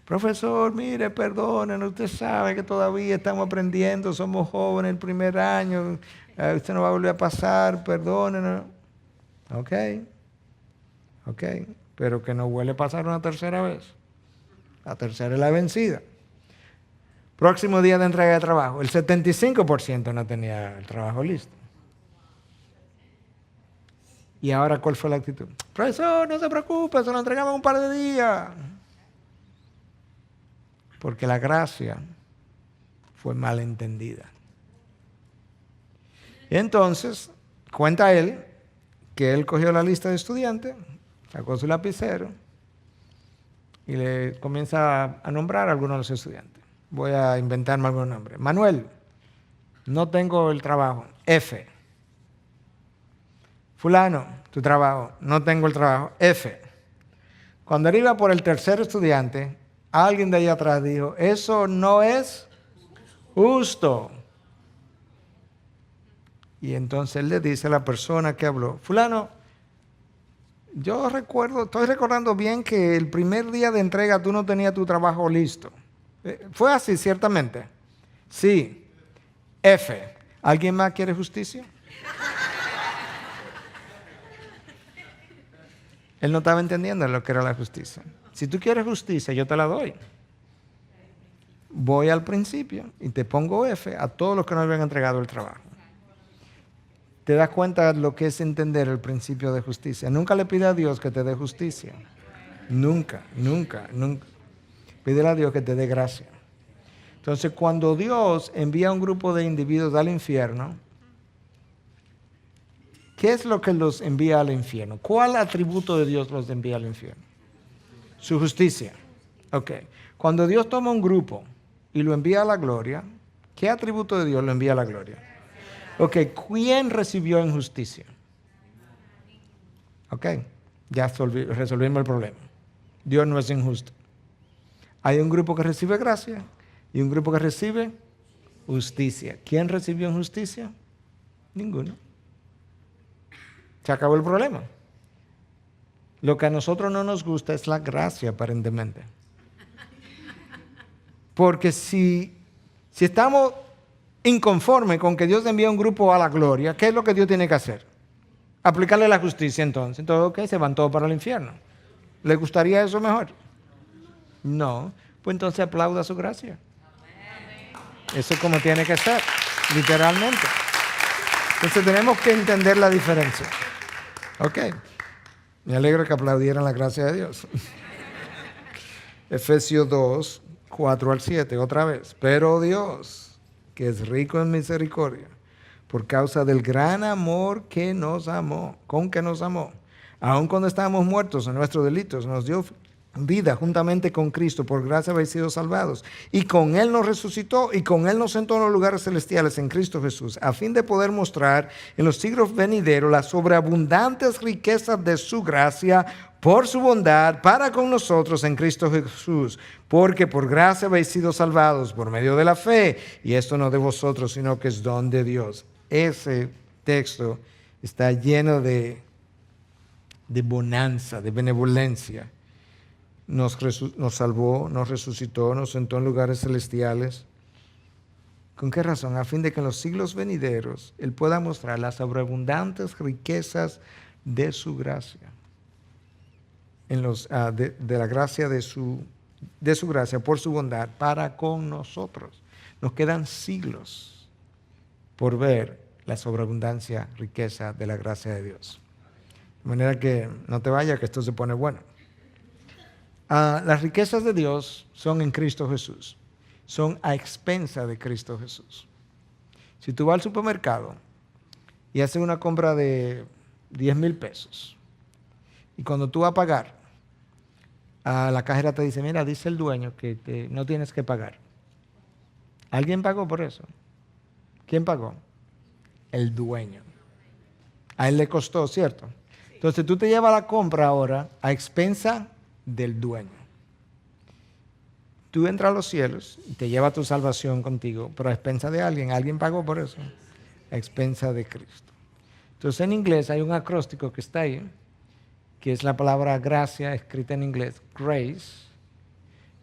Profesor, mire, perdónenos, usted sabe que todavía estamos aprendiendo, somos jóvenes el primer año, usted no va a volver a pasar, perdónenos. Ok, pero que no vuelve a pasar una tercera vez. La tercera es la vencida. Próximo día de entrega de trabajo, el 75% no tenía el trabajo listo. Y ahora, ¿cuál fue la actitud? Profesor, no se preocupe, se lo entregamos en un par de días. Porque la gracia fue mal entendida. Y entonces, cuenta él que él cogió la lista de estudiantes, sacó su lapicero y le comienza a nombrar a algunos de los estudiantes. Voy a inventarme algún nombre. Manuel, no tengo el trabajo. F. Fulano, tu trabajo. No tengo el trabajo. F. Cuando él iba por el tercer estudiante, alguien de allá atrás dijo, eso no es justo. Y entonces él le dice a la persona que habló, fulano, Yo estoy recordando bien que el primer día de entrega tú no tenías tu trabajo listo. ¿Fue así, ciertamente? Sí. F. ¿Alguien más quiere justicia? Él no estaba entendiendo lo que era la justicia. Si tú quieres justicia, yo te la doy. Voy al principio y te pongo F a todos los que no habían entregado el trabajo. ¿Te das cuenta de lo que es entender el principio de justicia? Nunca le pide a Dios que te dé justicia. Nunca, nunca, nunca. Pídele a Dios que te dé gracia. Entonces, cuando Dios envía a un grupo de individuos al infierno, ¿qué es lo que los envía al infierno? ¿Cuál atributo de Dios los envía al infierno? Su justicia. Ok. Cuando Dios toma un grupo y lo envía a la gloria, ¿qué atributo de Dios lo envía a la gloria? Ok, ¿quién recibió injusticia? Ok, ya resolvimos el problema. Dios no es injusto. Hay un grupo que recibe gracia y un grupo que recibe justicia. ¿Quién recibió injusticia? Ninguno. Se acabó el problema. Lo que a nosotros no nos gusta es la gracia, aparentemente. Porque si estamos inconformes con que Dios envía un grupo a la gloria, ¿qué es lo que Dios tiene que hacer? Aplicarle la justicia entonces. Entonces, ok, se van todos para el infierno. ¿Le gustaría eso mejor? No. Pues entonces aplauda su gracia. Eso es como tiene que ser, literalmente. Entonces tenemos que entender la diferencia. Ok. Me alegro que aplaudieran la gracia de Dios. Efesios 2, 4 al 7, otra vez. Pero Dios, que es rico en misericordia, por causa del gran amor que nos amó, con que nos amó, aun cuando estábamos muertos en nuestros delitos, nos dio vida juntamente con Cristo, por gracia habéis sido salvados. Y con Él nos resucitó y con Él nos sentó en los lugares celestiales en Cristo Jesús, a fin de poder mostrar en los siglos venideros las sobreabundantes riquezas de su gracia por su bondad para con nosotros en Cristo Jesús. Porque por gracia habéis sido salvados por medio de la fe, y esto no de vosotros, sino que es don de Dios. Ese texto está lleno de bonanza, de benevolencia. Nos salvó, nos resucitó, nos sentó en lugares celestiales. ¿Con qué razón? A fin de que en los siglos venideros Él pueda mostrar las sobreabundantes riquezas de su gracia. De la gracia de su gracia por su bondad para con nosotros. Nos quedan siglos por ver la sobreabundancia, riqueza de la gracia de Dios. De manera que no te vayas, que esto se pone bueno. Las riquezas de Dios son en Cristo Jesús. Son a expensa de Cristo Jesús. Si tú vas al supermercado y haces una compra de 10,000 pesos, y cuando tú vas a pagar, la cajera te dice, mira, dice el dueño que no tienes que pagar. ¿Alguien pagó por eso? ¿Quién pagó? El dueño. A él le costó, ¿cierto? Entonces tú te llevas la compra ahora a expensa del dueño. Tú entras a los cielos y te llevas tu salvación contigo, pero a expensa de alguien. ¿Alguien pagó por eso? A expensa de Cristo. Entonces en inglés hay un acróstico que está ahí, que es la palabra gracia escrita en inglés, grace.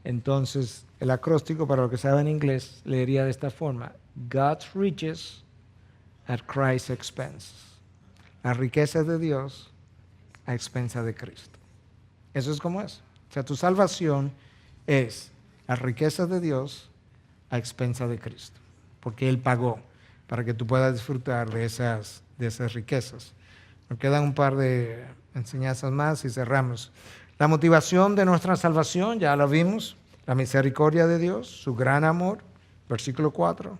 Entonces el acróstico, para los que saben inglés, leería de esta forma: God's riches at Christ's expense. Las riquezas de Dios a expensa de Cristo. Eso es como es. O sea, tu salvación es las riquezas de Dios a expensa de Cristo, porque Él pagó para que tú puedas disfrutar de esas riquezas. Nos quedan un par de enseñanzas más y cerramos. La motivación de nuestra salvación, ya la vimos, la misericordia de Dios, su gran amor, versículo 4,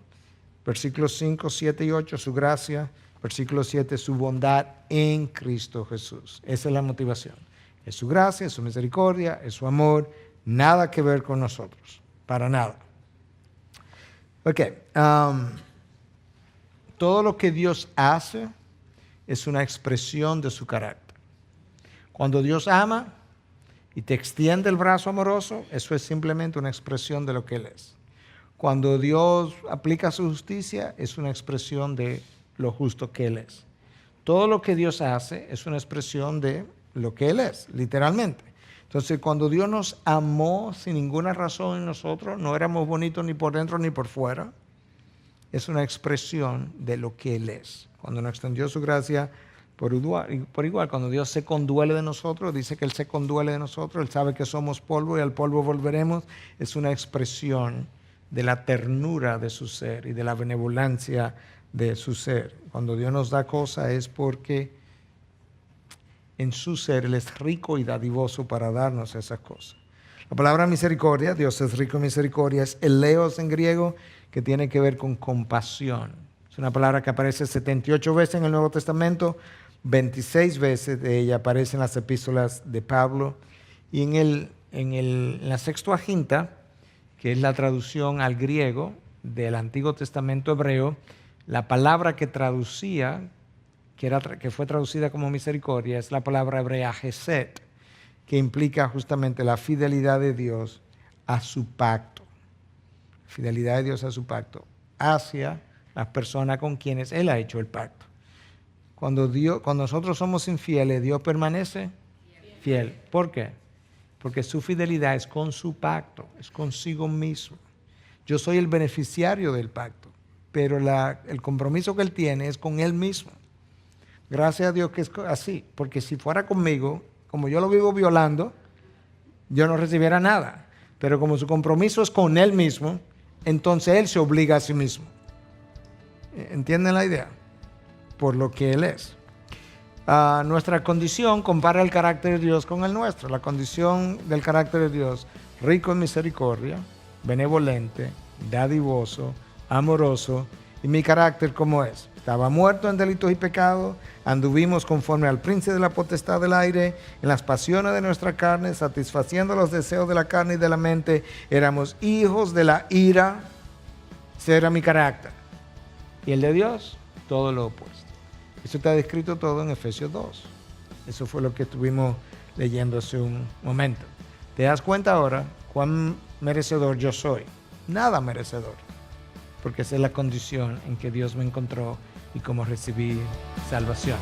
versículos 5, 7 y 8, su gracia, versículo 7, su bondad en Cristo Jesús. Esa es la motivación. Es su gracia, es su misericordia, es su amor, nada que ver con nosotros, para nada. Ok, todo lo que Dios hace es una expresión de su carácter. Cuando Dios ama y te extiende el brazo amoroso, eso es simplemente una expresión de lo que Él es. Cuando Dios aplica su justicia, es una expresión de lo justo que Él es. Todo lo que Dios hace es una expresión de lo que Él es, literalmente. Entonces, cuando Dios nos amó sin ninguna razón en nosotros, no éramos bonitos ni por dentro ni por fuera, es una expresión de lo que Él es. Cuando nos extendió su gracia por igual, cuando Dios se conduele de nosotros, dice que Él se conduele de nosotros, Él sabe que somos polvo y al polvo volveremos, es una expresión de la ternura de su ser y de la benevolencia de su ser. Cuando Dios nos da cosas es porque en su ser Él es rico y dadivoso para darnos esas cosas. La palabra misericordia, Dios es rico en misericordia, es eleos en griego, que tiene que ver con compasión. Es una palabra que aparece 78 veces en el Nuevo Testamento, 26 veces de ella aparece en las epístolas de Pablo, y en la Sextuaginta, que es la traducción al griego del Antiguo Testamento hebreo, la palabra que traducía, que fue traducida como misericordia, es la palabra hebrea Hesed, que implica justamente la fidelidad de Dios a su pacto. Fidelidad de Dios a su pacto hacia las personas con quienes Él ha hecho el pacto. Cuando nosotros somos infieles, Dios permanece fiel. ¿Por qué? Porque su fidelidad es con su pacto, es consigo mismo. Yo soy el beneficiario del pacto, pero el compromiso que Él tiene es con Él mismo. Gracias a Dios que es así, porque si fuera conmigo, como yo lo vivo violando, yo no recibiera nada. Pero como su compromiso es con Él mismo, entonces Él se obliga a sí mismo. ¿Entienden la idea? Por lo que Él es. Nuestra condición compara el carácter de Dios con el nuestro. La condición del carácter de Dios, rico en misericordia, benevolente, dadivoso, amoroso. ¿Y mi carácter cómo es? Estaba muerto en delitos y pecados, anduvimos conforme al príncipe de la potestad del aire, en las pasiones de nuestra carne, satisfaciendo los deseos de la carne y de la mente, éramos hijos de la ira. Ese era mi carácter. Y el de Dios, todo lo opuesto. Eso está descrito todo en Efesios 2. Eso fue lo que estuvimos leyendo hace un momento. ¿Te das cuenta ahora cuán merecedor yo soy? Nada merecedor. Porque esa es la condición en que Dios me encontró y cómo recibí salvación.